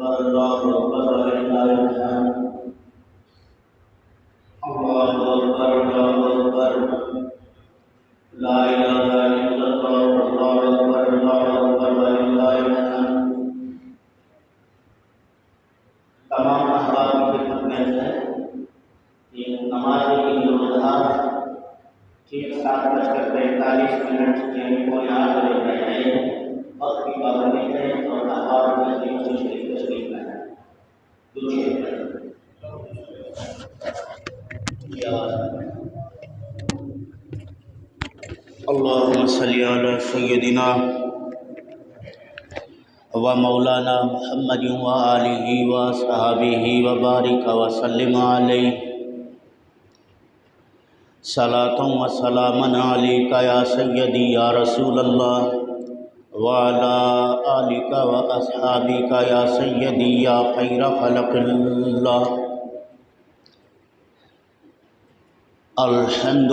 اللہ اکبر وللہ الحمد اللہ اکبر لا الہ الا اللہ اکبر وللہ الحمد۔ تمام احباب کی خدمت میں ہے کہ نماز عید الاضحیٰ ٹھیک 7:45 کو یہاں پر رہے ہیں، وقت کی پابندی ہے اور احباب کی تشریف لائیں۔ اللهم صل على سيدنا ومولانا محمد وآله وصحبه وبارك وسلم عليه صلاة وسلاما عليك يا سيدي يا رسول الله وعلى آلك وأصحابك يا سيدي يا خير خلق الله۔ الحمد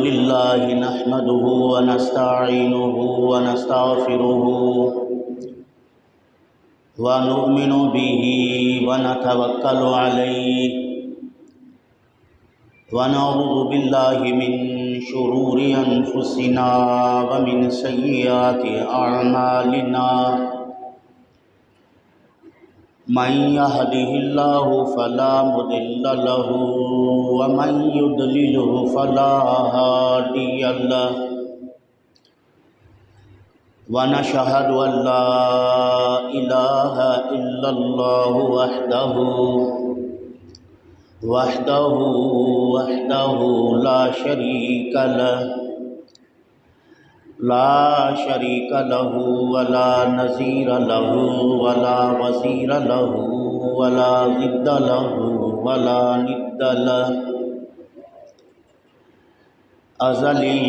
لله نحمده ونستعينه ونستغفره ونؤمن به ونتوكل عليه ونعوذ بالله من شرور أنفسنا ومن سيئات أعمالنا، من يهده الله فلا مضل له ومن يضلله فلا هادي له، ونشهد أن لا إله إلا الله وحده لا شريك له ولا نظير له ولا وزير له ولا ضد له ولا ند له، أزلي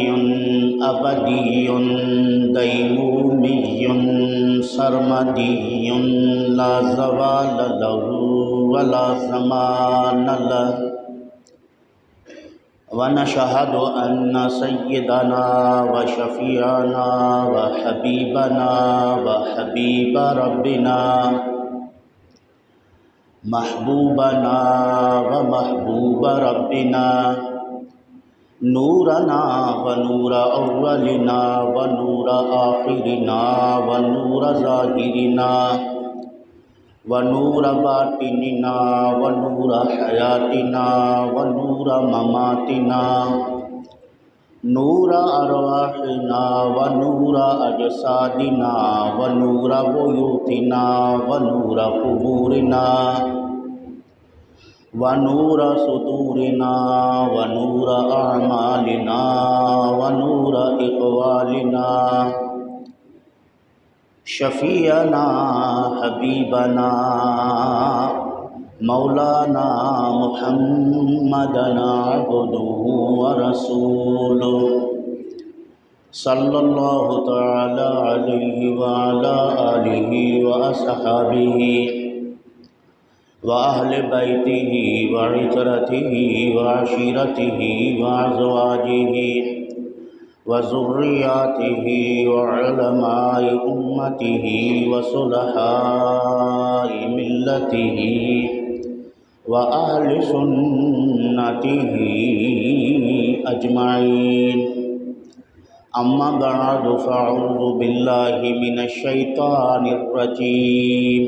أبدي ديمومي سرمدي لا زوال له ولا زمان له، ونشهد أن سيدنا وشفيعنا وحبيبنا وحبيب ربنا محبوبنا ومحبوب ربنا نورنا ونور أولنا ونور آخرنا ونور ظاهرنا ونور باطننا ونور حياتنا ونور مماتنا نور أرواحنا ونور أجسادنا ونور بيوتنا ونور قبورنا ونور صدورنا ونور أعمالنا ونور إقوالنا شفيعنا حبيبنا مولانا محمدنا عبده ورسوله صلى الله تعالى عليه وعلى آله وأصحابه وأهل بيته وعترته وعشيرته وأزواجه وذرياته وعلماء أمته وصلحاء ملته وأهل سنته أجمعين، أما بعد فأعوذ بالله من الشيطان الرجيم،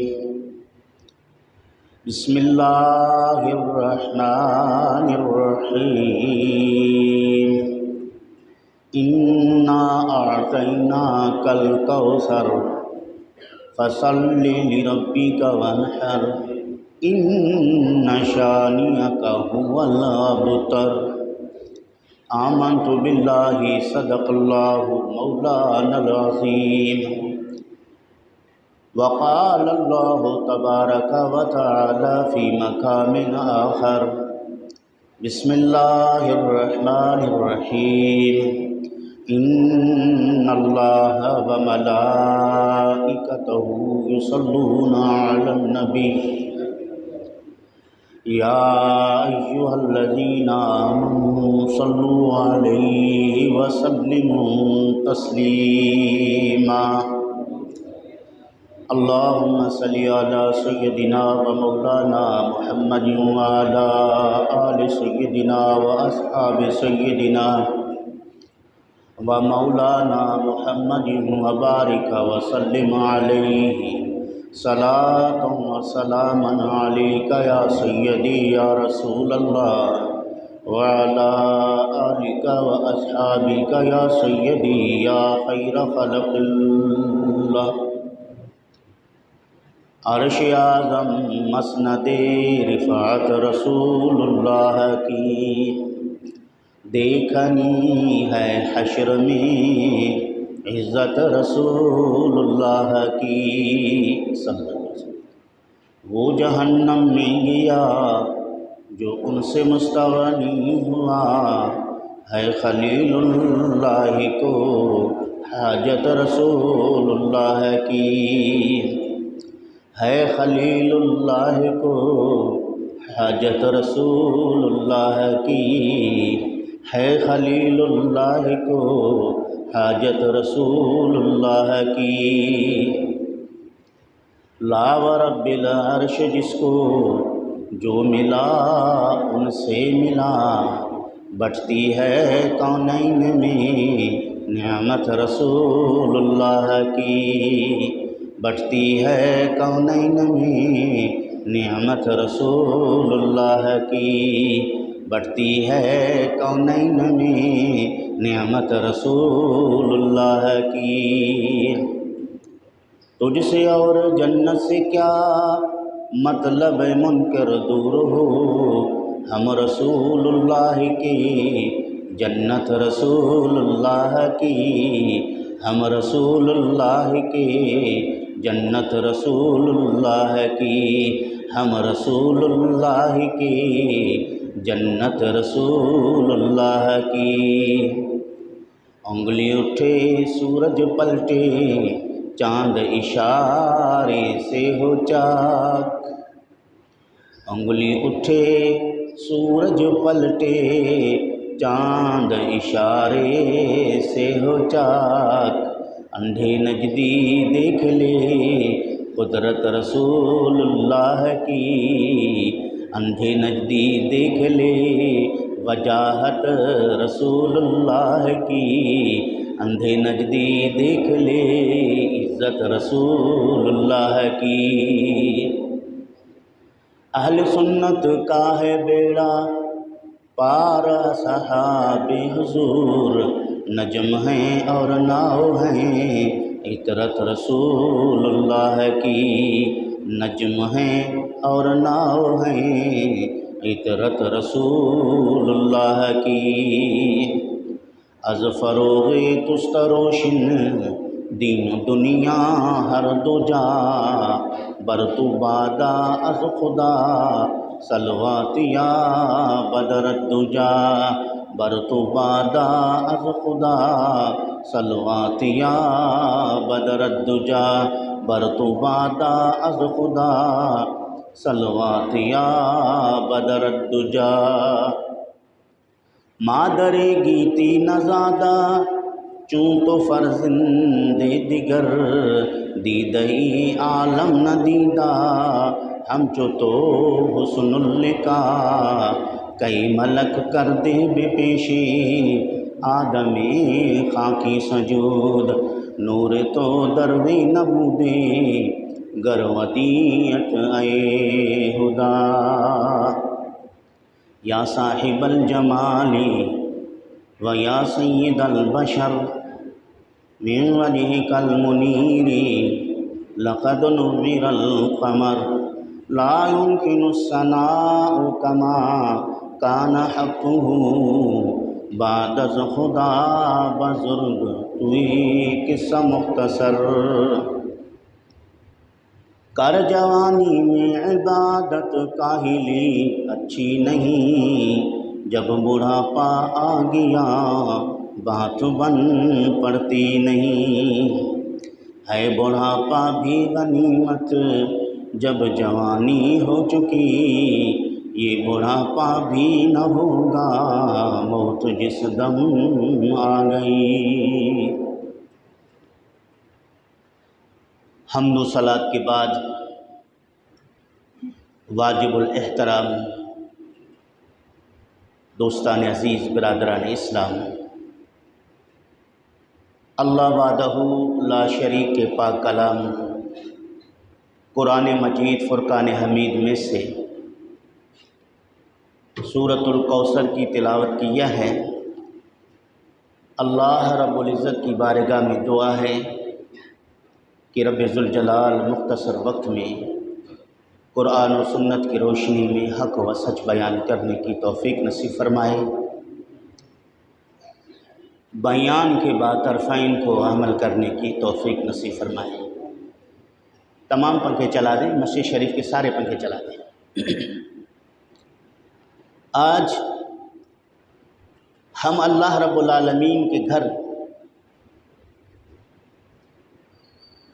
بسم الله الرحمن الرحيم، إنا أعطيناك الكوثر فصل لربك وانحر إن شانئك هو الأبتر۔ آمنت بالله صدق الله مولانا العظيم، وقال الله تبارك وتعالى في مقام آخر، بسم الله الرحمن الرحيم، إن الله وملائكته يصلون على النبي يا أيها الذين آمنوا صلوا عليه وسلموا تسليما اللهم صل على سيدنا ومولانا محمد وعلى آل سيدنا وأصحاب سيدنا ومولانا محمد وبارك وسلم عليه صلاة وسلاما عليك يا سيدي يا رسول الله وعلى آلك وأصحابك يا سيدي يا خير خلق الله عرش اعظم مسند رفعت رسول اللہ کی دیکھنی ہے حشر میں عزت رسول اللہ کی صلی اللہ علیہ وسلم۔ وہ جہنم میں گیا جو ان سے مستغنی ہوا، ہے خلیل اللہ کو حاجت رسول اللہ کی، ہے خلیل اللہ کو حاجت رسول اللہ کی، ہے خلیل اللہ کو حاجت رسول اللہ کی۔ لا ورب العرش جس کو جو ملا ان سے ملا، بٹتی ہے کونین میں نعمت رسول اللہ کی، بٹتی ہے کونین میں نعمت رسول اللہ کی، بٹتی ہے کونین میں نعمت رسول اللہ کی۔ تجھ سے اور جنت سے کیا مطلب منکر دور ہو، ہم رسول اللہ کی جنت رسول اللہ کی، ہم رسول اللہ کی جنت رسول اللہ کی، ہم رسول اللہ کی جنت رسول اللہ کی۔ انگلی اٹھے سورج پلٹے چاند اشارے سے ہو چاک، انگلی اٹھے سورج پلٹے چاند اشارے سے ہو چاک، اندھے نجدی دیکھ لے قدرت رسول اللہ کی، اندھے نجدی دیکھ لے وجاہت رسول اللہ کی، اندھے نجدی دیکھ لے عزت رسول اللہ کی۔ اہل سنت کا ہے بیڑا پار صحاب حضور، نجم ہیں اور ناؤ ہیں عطرت رسول اللہ کی، نجم ہیں اور ناؤ ہیں عطرت رسول اللہ کی۔ از فروغ تست روشن دین و دنیا ہر دو جا، بر تو بادا از خدا صلوات یا بدر الدجا، بر تو بادا از خدا صلوات یا بدر الدجا، بر تو بادا از خدا صلوات یا بدر الدجا۔ مادر گیتی نزادہ چون تو فرزند دیگر، دیدئی عالم نہ دیدہ ہم چو تو حسن اللقاء، کئی ملک کر دے بے پیشی آدم خاکی سجود، نور تو دروی نبودے گر ودیعت اے خدا۔ یا صاحب الجمال و یا سید البشر من وجهك المنیر لقد نور القمر، لا يمكن الثناء كما كان حقه بعد از خدا بزرگ توی قصہ مختصر۔ کر جوانی میں عبادت کاہلی اچھی نہیں، جب بڑھاپا آ گیا بات بن پڑتی نہیں، ہے بڑھاپا بھی غنیمت جب جوانی ہو چکی، یہ بڑھاپا بھی نہ ہوگا، موت جس دم آ گئی۔ حمد و صلات کے بعد واجب الاحترام دوستان عزیز، برادران اسلام، اللہ وحدہ لا شریک کے پاک کلام قرآن مجید فرقان حمید میں سے سورۃ الکوثر کی تلاوت کیا ہے۔ اللہ رب العزت کی بارگاہ میں دعا ہے کہ رب ذوالجلال مختصر وقت میں قرآن و سنت کی روشنی میں حق و سچ بیان کرنے کی توفیق نصیب فرمائے، بیان کے بعد طرفین کو عمل کرنے کی توفیق نصیب فرمائے۔ تمام پنکھے چلا دیں، مسجد شریف کے سارے پنکھے چلا دیں۔ آج ہم اللہ رب العالمین کے گھر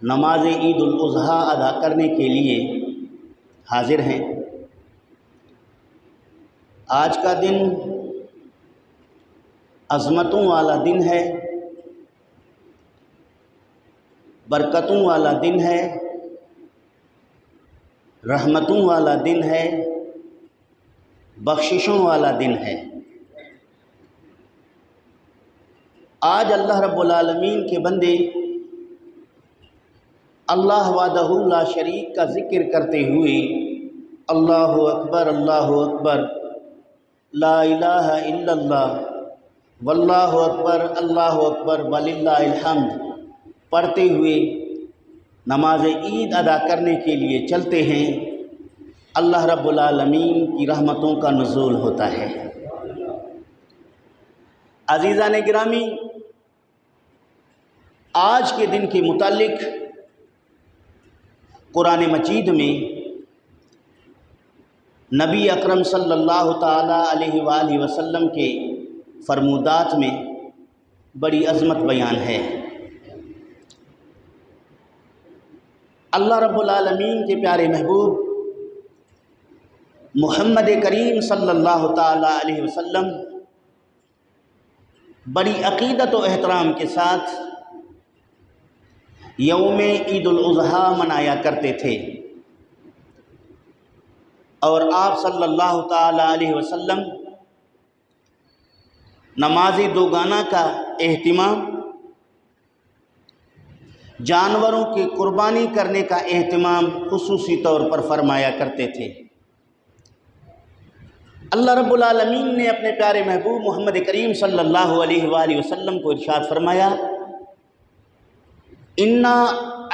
نماز عید الاضحیٰ ادا کرنے کے لیے حاضر ہیں۔ آج کا دن عظمتوں والا دن ہے، برکتوں والا دن ہے، رحمتوں والا دن ہے، بخششوں والا دن ہے۔ آج اللہ رب العالمین کے بندے اللہ وحدہ لا شریک کا ذکر کرتے ہوئے اللہ اکبر لا الہ الا اللہ واللہ اکبر وللہ الحمد پڑھتے ہوئے نماز عید ادا کرنے کے لیے چلتے ہیں۔ اللہ رب العالمین کی رحمتوں کا نزول ہوتا ہے۔ عزیزان گرامی، آج کے دن کے متعلق قرآن مجید میں نبی اکرم صلی اللہ تعالیٰ علیہ وآلہ وسلم کے فرمودات میں بڑی عظمت بیان ہے۔ اللہ رب العالمین کے پیارے محبوب محمد کریم صلی اللہ تعالیٰ علیہ وسلم بڑی عقیدت و احترام کے ساتھ یوم عید الاضحیٰ منایا کرتے تھے، اور آپ صلی اللہ تعالیٰ علیہ وسلم نماز دوگانہ کا اہتمام، جانوروں کی قربانی کرنے کا اہتمام خصوصی طور پر فرمایا کرتے تھے۔ اللہ رب العالمین نے اپنے پیارے محبوب محمد کریم صلی اللہ علیہ وآلہ وسلم کو ارشاد فرمایا، انا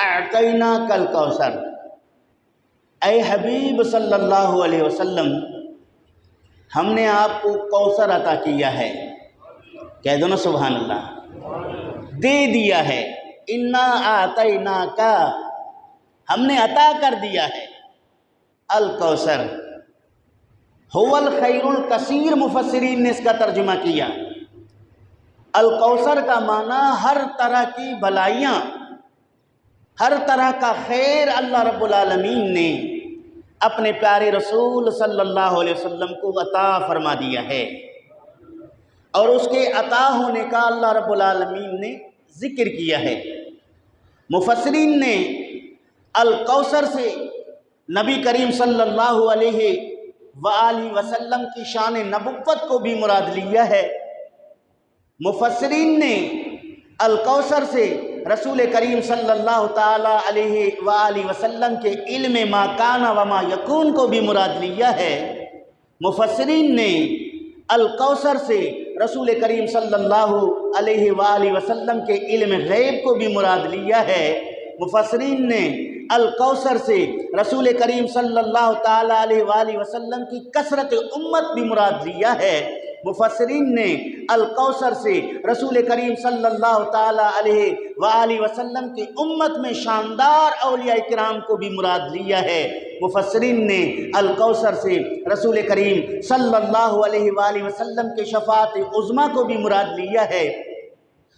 اعطیناک الکوثر، اے حبیب صلی اللہ علیہ وسلم ہم نے آپ کو کوثر عطا کیا ہے۔ کہہ دو نا سبحان اللہ، دے دیا ہے۔ انا اعطیناک، ہم نے عطا کر دیا ہے، الکوثر هو الخیر الکثیر، مفسرین نے اس کا ترجمہ کیا۔ الکوثر کا معنی ہر طرح کی بھلائیاں، ہر طرح کا خیر اللہ رب العالمین نے اپنے پیارے رسول صلی اللہ علیہ وسلم کو عطا فرما دیا ہے، اور اس کے عطا ہونے کا اللہ رب العالمین نے ذکر کیا ہے۔ مفسرین نے الکوثر سے نبی کریم صلی اللہ علیہ وآلہ وسلم کی شان نبوت کو بھی مراد لیا ہے۔ مفسرین نے الکوثر سے رسول کریم صلی اللہ تعالیٰ علیہ وآلہ وسلم کے علم ما کان و ما یکون کو بھی مراد لیا ہے۔ مفسرین نے الکوثر سے رسول کریم صلی اللہ علیہ وآلہ وسلم کے علم غیب کو بھی مراد لیا ہے۔ مفسرین نے الکوثر سے رسول کریم صلی اللہ تعالیٰ علیہ وآلہ وسلم کی کثرت امت بھی مراد لیا ہے۔ مفسرین نے الکوثر سے رسول کریم صلی اللہ تعالیٰ علیہ وآلہ وسلم کی امت میں شاندار اولیاء کرام کو بھی مراد لیا ہے۔ مفسرین نے الکوثر سے رسول کریم صلی اللہ علیہ وآلہ وسلم کے شفاعت عظمیٰ کو بھی مراد لیا ہے۔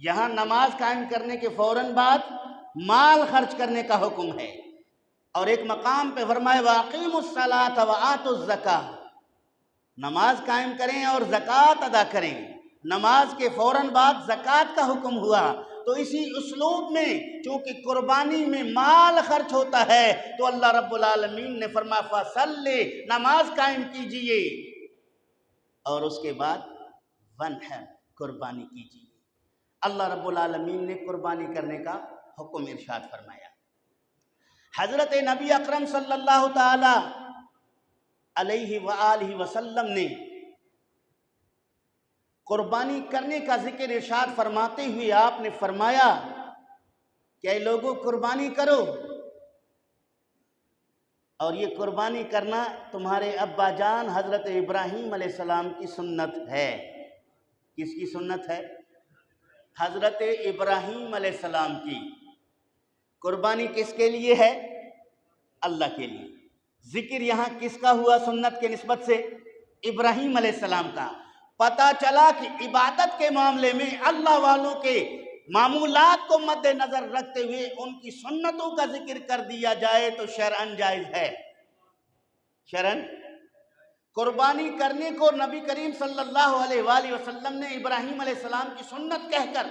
یہاں نماز قائم کرنے کے فوراً بعد مال خرچ کرنے کا حکم ہے، اور ایک مقام پہ فرمائے وَأَقِیمُوا الصَّلَاةَ وَآتُوا الزَّکَاةَ، نماز قائم کریں اور زکوٰۃ ادا کریں۔ نماز کے فوراً بعد زکوٰۃ کا حکم ہوا، تو اسی اسلوب میں چونکہ قربانی میں مال خرچ ہوتا ہے تو اللہ رب العالمین نے فرمایا فَصَلِّ، نماز قائم کیجئے، اور اس کے بعد وَانْحَرْ، قربانی کیجئے۔ اللہ رب العالمین نے قربانی کرنے کا حکم ارشاد فرمایا۔ حضرت نبی اکرم صلی اللہ تعالی علیہ وآلہ وسلم نے قربانی کرنے کا ذکر ارشاد فرماتے ہوئے آپ نے فرمایا کہ اے لوگوں قربانی کرو، اور یہ قربانی کرنا تمہارے ابا جان حضرت ابراہیم علیہ السلام کی سنت ہے۔ کس کی سنت ہے؟ حضرت ابراہیم علیہ السلام کی۔ قربانی کس کے لیے ہے؟ اللہ کے لیے۔ ذکر یہاں کس کا ہوا سنت کے نسبت سے؟ ابراہیم علیہ السلام کا۔ پتہ چلا کہ عبادت کے معاملے میں اللہ والوں کے معمولات کو مد نظر رکھتے ہوئے ان کی سنتوں کا ذکر کر دیا جائے تو شرعاً جائز ہے۔ شرعاً قربانی کرنے کو نبی کریم صلی اللہ علیہ وآلہ وسلم نے ابراہیم علیہ السلام کی سنت کہہ کر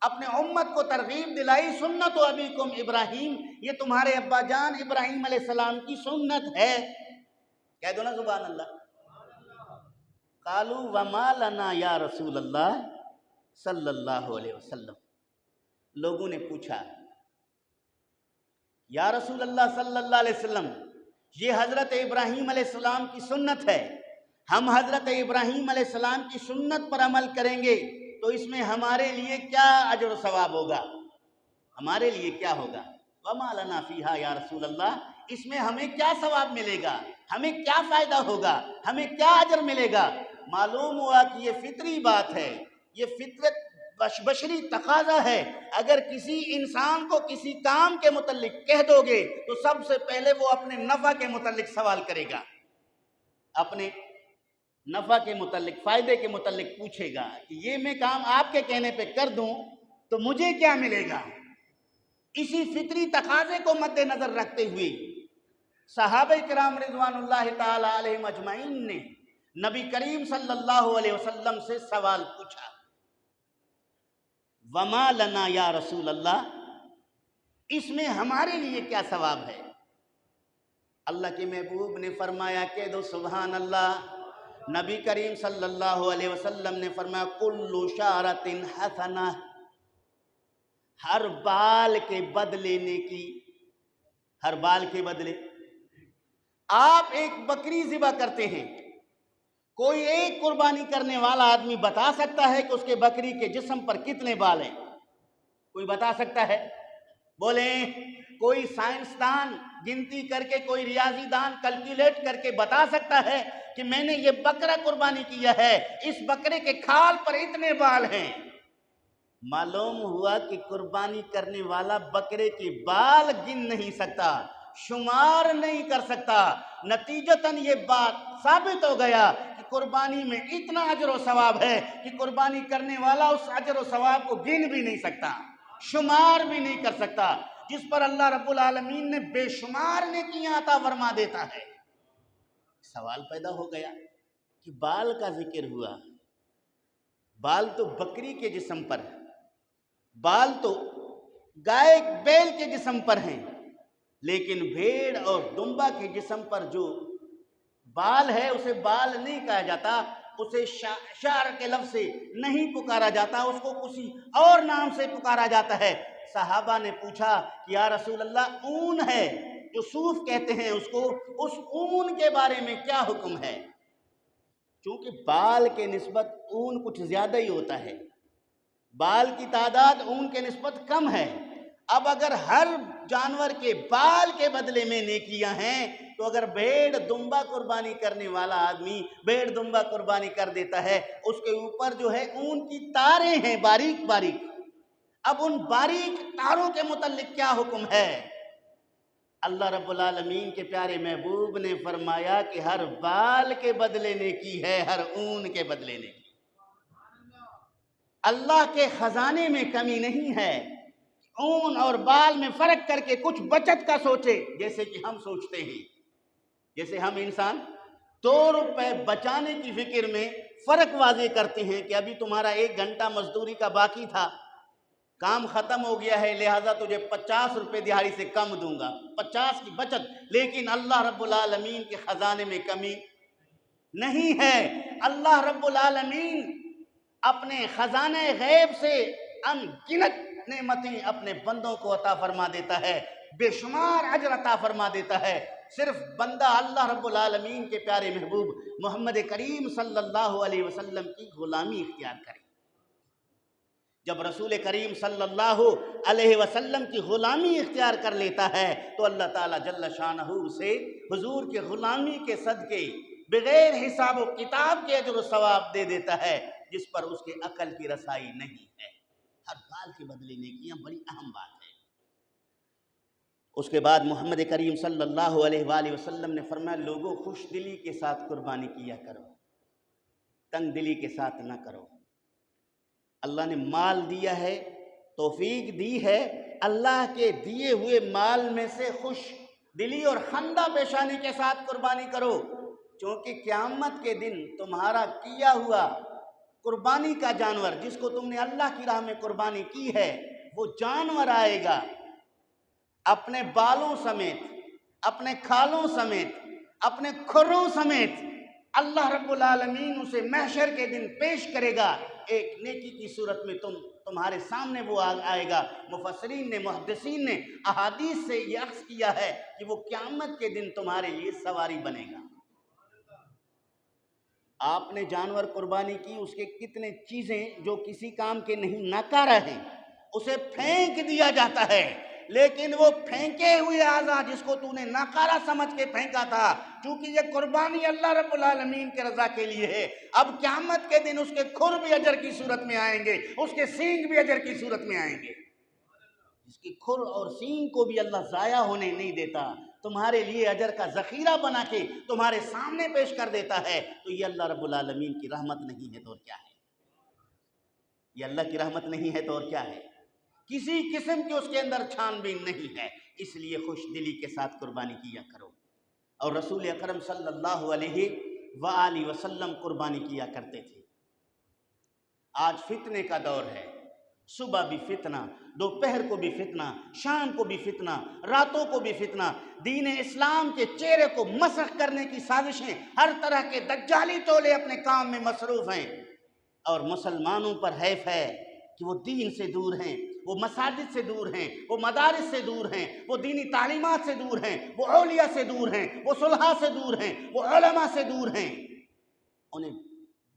اپنے امت کو ترغیب دلائی، سنت ابیکم ابراہیم، یہ تمہارے ابا جان ابراہیم علیہ السلام کی سنت ہے۔ کہہ دو نا سبحان اللہ۔ قالوا وما لنا یا رسول اللہ صلی اللہ علیہ وسلم، لوگوں نے پوچھا یا رسول اللہ صلی اللہ علیہ وسلم، یہ حضرت ابراہیم علیہ السلام کی سنت ہے، ہم حضرت ابراہیم علیہ السلام کی سنت پر عمل کریں گے تو اس میں ہمارے لیے کیا اجر و ثواب ہوگا؟ ہمارے لیے کیا ہوگا؟ وما لنا فیہا یا رسول اللہ، اس میں ہمیں کیا ثواب ملے گا؟ ہمیں کیا فائدہ ہوگا؟ ہمیں کیا اجر ملے گا؟ معلوم ہوا کہ یہ فطری بات ہے، یہ فطرت بشری تقاضا ہے۔ اگر کسی انسان کو کسی کام کے متعلق کہہ دو گے تو سب سے پہلے وہ اپنے نفع کے متعلق سوال کرے گا، اپنے نفع کے متعلق، فائدے کے متعلق پوچھے گا کہ یہ میں کام آپ کے کہنے پہ کر دوں تو مجھے کیا ملے گا؟ اسی فطری تقاضے کو مد نظر رکھتے ہوئے صحابہ کرام رضوان اللہ تعالی علیہم اجمعین نے نبی کریم صلی اللہ علیہ وسلم سے سوال پوچھا، وما لنا یا رسول اللہ، اس میں ہمارے لیے کیا ثواب ہے؟ اللہ کے محبوب نے فرمایا کہ دو سبحان اللہ۔ نبی کریم صلی اللہ علیہ وسلم نے فرمایا کل شعرۃ حسنہ، ہر بال کے بدلے نیکی، ہر بال کے بدلے۔ آپ ایک بکری ذبح کرتے ہیں، کوئی ایک قربانی کرنے والا آدمی بتا سکتا ہے کہ اس کے بکری کے جسم پر کتنے بال ہیں؟ کوئی بتا سکتا ہے؟ بولیں، کوئی سائنسدان گنتی کر کے، کوئی ریاضی دان کیلکولیٹ کر کے بتا سکتا ہے کہ میں نے یہ بکرا قربانی کیا ہے، اس بکرے کے کھال پر اتنے بال ہیں؟ معلوم ہوا کہ قربانی کرنے والا بکرے کے بال گن نہیں سکتا، شمار نہیں کر سکتا۔ نتیجتاً یہ بات ثابت ہو گیا کہ قربانی میں اتنا اجر و ثواب ہے کہ قربانی کرنے والا اس اجر و ثواب کو گن بھی نہیں سکتا، شمار بھی نہیں کر سکتا، جس پر اللہ رب العالمین نے بے شمار نیکیاں عطا فرما دیتا ہے۔ سوال پیدا ہو گیا کہ بال کا ذکر ہوا، بال تو بکری کے جسم پر ہے، بال تو گائے بیل کے جسم پر ہیں، لیکن بھیڑ اور دمبا کے جسم پر جو بال ہے اسے بال نہیں کہا جاتا، اسے شعر کے لفظ سے نہیں پکارا جاتا، اس کو کسی اور نام سے پکارا جاتا ہے۔ صحابہ نے پوچھا کہ یا رسول اللہ اون ہے جو صوف کہتے ہیں اس کو، اس اون کے بارے میں کیا حکم ہے؟ چونکہ بال کے نسبت اون کچھ زیادہ ہی ہوتا ہے، بال کی تعداد اون کے نسبت کم ہے۔ اب اگر ہر جانور کے بال کے بدلے میں نیکیاں ہیں تو اگر بھیڑ دمبا قربانی کرنے والا آدمی بھیڑ دمبا قربانی کر دیتا ہے، اس کے اوپر جو ہے اون کی تاریں ہیں باریک باریک، اب ان باریک تاروں کے متعلق کیا حکم ہے؟ اللہ رب العالمین کے پیارے محبوب نے فرمایا کہ ہر بال کے بدلے نیکی ہے، ہر اون کے بدلے نیکی۔ اللہ کے خزانے میں کمی نہیں ہے۔ اون اور بال میں فرق کر کے کچھ بچت کا سوچے، جیسے کہ ہم سوچتے ہیں، جیسے ہم انسان 2 روپے بچانے کی فکر میں فرق واضح کرتے ہیں کہ ابھی تمہارا 1 گھنٹہ مزدوری کا باقی تھا، کام ختم ہو گیا ہے، لہٰذا تجھے 50 روپے دہاڑی سے کم دوں گا، 50 کی بچت۔ لیکن اللہ رب العالمین کے خزانے میں کمی نہیں ہے۔ اللہ رب العالمین اپنے خزانہ غیب سے ان گنت نعمتیں اپنے بندوں کو عطا فرما دیتا ہے، بے شمار اجر عطا فرما دیتا ہے۔ صرف بندہ اللہ رب العالمین کے پیارے محبوب محمد کریم صلی اللہ علیہ وسلم کی غلامی اختیار کرے۔ جب رسول کریم صلی اللہ علیہ وسلم کی غلامی اختیار کر لیتا ہے تو اللہ تعالیٰ جل شانہ اسے حضور کے غلامی کے صدقے بغیر حساب و کتاب کے اجر و ثواب دے دیتا ہے، جس پر اس کے عقل کی رسائی نہیں ہے۔ ہر بال کے بدلے نیکیاں بڑی اہم بات ہے۔ اس کے بعد محمد کریم صلی اللہ علیہ وآلہ وسلم نے فرمایا، لوگوں خوش دلی کے ساتھ قربانی کیا کرو، تنگ دلی کے ساتھ نہ کرو۔ اللہ نے مال دیا ہے، توفیق دی ہے، اللہ کے دیے ہوئے مال میں سے خوش دلی اور خندہ پیشانی کے ساتھ قربانی کرو، چونکہ قیامت کے دن تمہارا کیا ہوا قربانی کا جانور، جس کو تم نے اللہ کی راہ میں قربانی کی ہے، وہ جانور آئے گا اپنے بالوں سمیت، اپنے کھالوں سمیت، اپنے کھروں سمیت۔ اللہ رب العالمین اسے محشر کے دن پیش کرے گا، ایک نیکی کی صورت میں تمہارے سامنے وہ آئے گا۔ مفسرین نے، محدثین نے احادیث سے یہ اخذ کیا ہے کہ وہ قیامت کے دن تمہارے لیے سواری بنے گا۔ آپ نے جانور قربانی کی، اس کے کتنے چیزیں جو کسی کام کے نہیں ناکارہ ہیں، اسے پھینک دیا جاتا ہے، لیکن وہ پھینکے ہوئے اعضا جس کو تو نے ناکارہ سمجھ کے پھینکا تھا، چونکہ یہ قربانی اللہ رب العالمین کے رضا کے لیے ہے، اب قیامت کے دن اس کے کھر بھی اجر کی صورت میں آئیں گے، اس کے سینگ بھی اجر کی صورت میں آئیں گے۔ جس کی کھر اور سینگ کو بھی اللہ ضائع ہونے نہیں دیتا، تمہارے لیے اجر کا ذخیرہ بنا کے تمہارے سامنے پیش کر دیتا ہے، تو یہ اللہ رب العالمین کی رحمت نہیں ہے تو اور کیا ہے؟ یہ اللہ کی رحمت نہیں ہے تو اور کیا ہے؟ کسی قسم کی اس کے اندر چھان بین نہیں ہے۔ اس لیے خوش دلی کے ساتھ قربانی کیا کرو۔ اور رسول اکرم صلی اللہ علیہ وآلہ وسلم قربانی کیا کرتے تھے۔ آج فتنے کا دور ہے، صبح بھی فتنہ، دوپہر کو بھی فتنہ، شام کو بھی فتنہ، راتوں کو بھی فتنہ، دین اسلام کے چہرے کو مسخ کرنے کی سازشیں، ہر طرح کے دجالی ٹولے اپنے کام میں مصروف ہیں، اور مسلمانوں پر حیف ہے کہ وہ دین سے دور ہیں، وہ مساجد سے دور ہیں، وہ مدارس سے دور ہیں، وہ دینی تعلیمات سے دور ہیں، وہ اولیاء سے دور ہیں، وہ صلحاء سے دور ہیں، وہ علماء سے دور ہیں۔ انہیں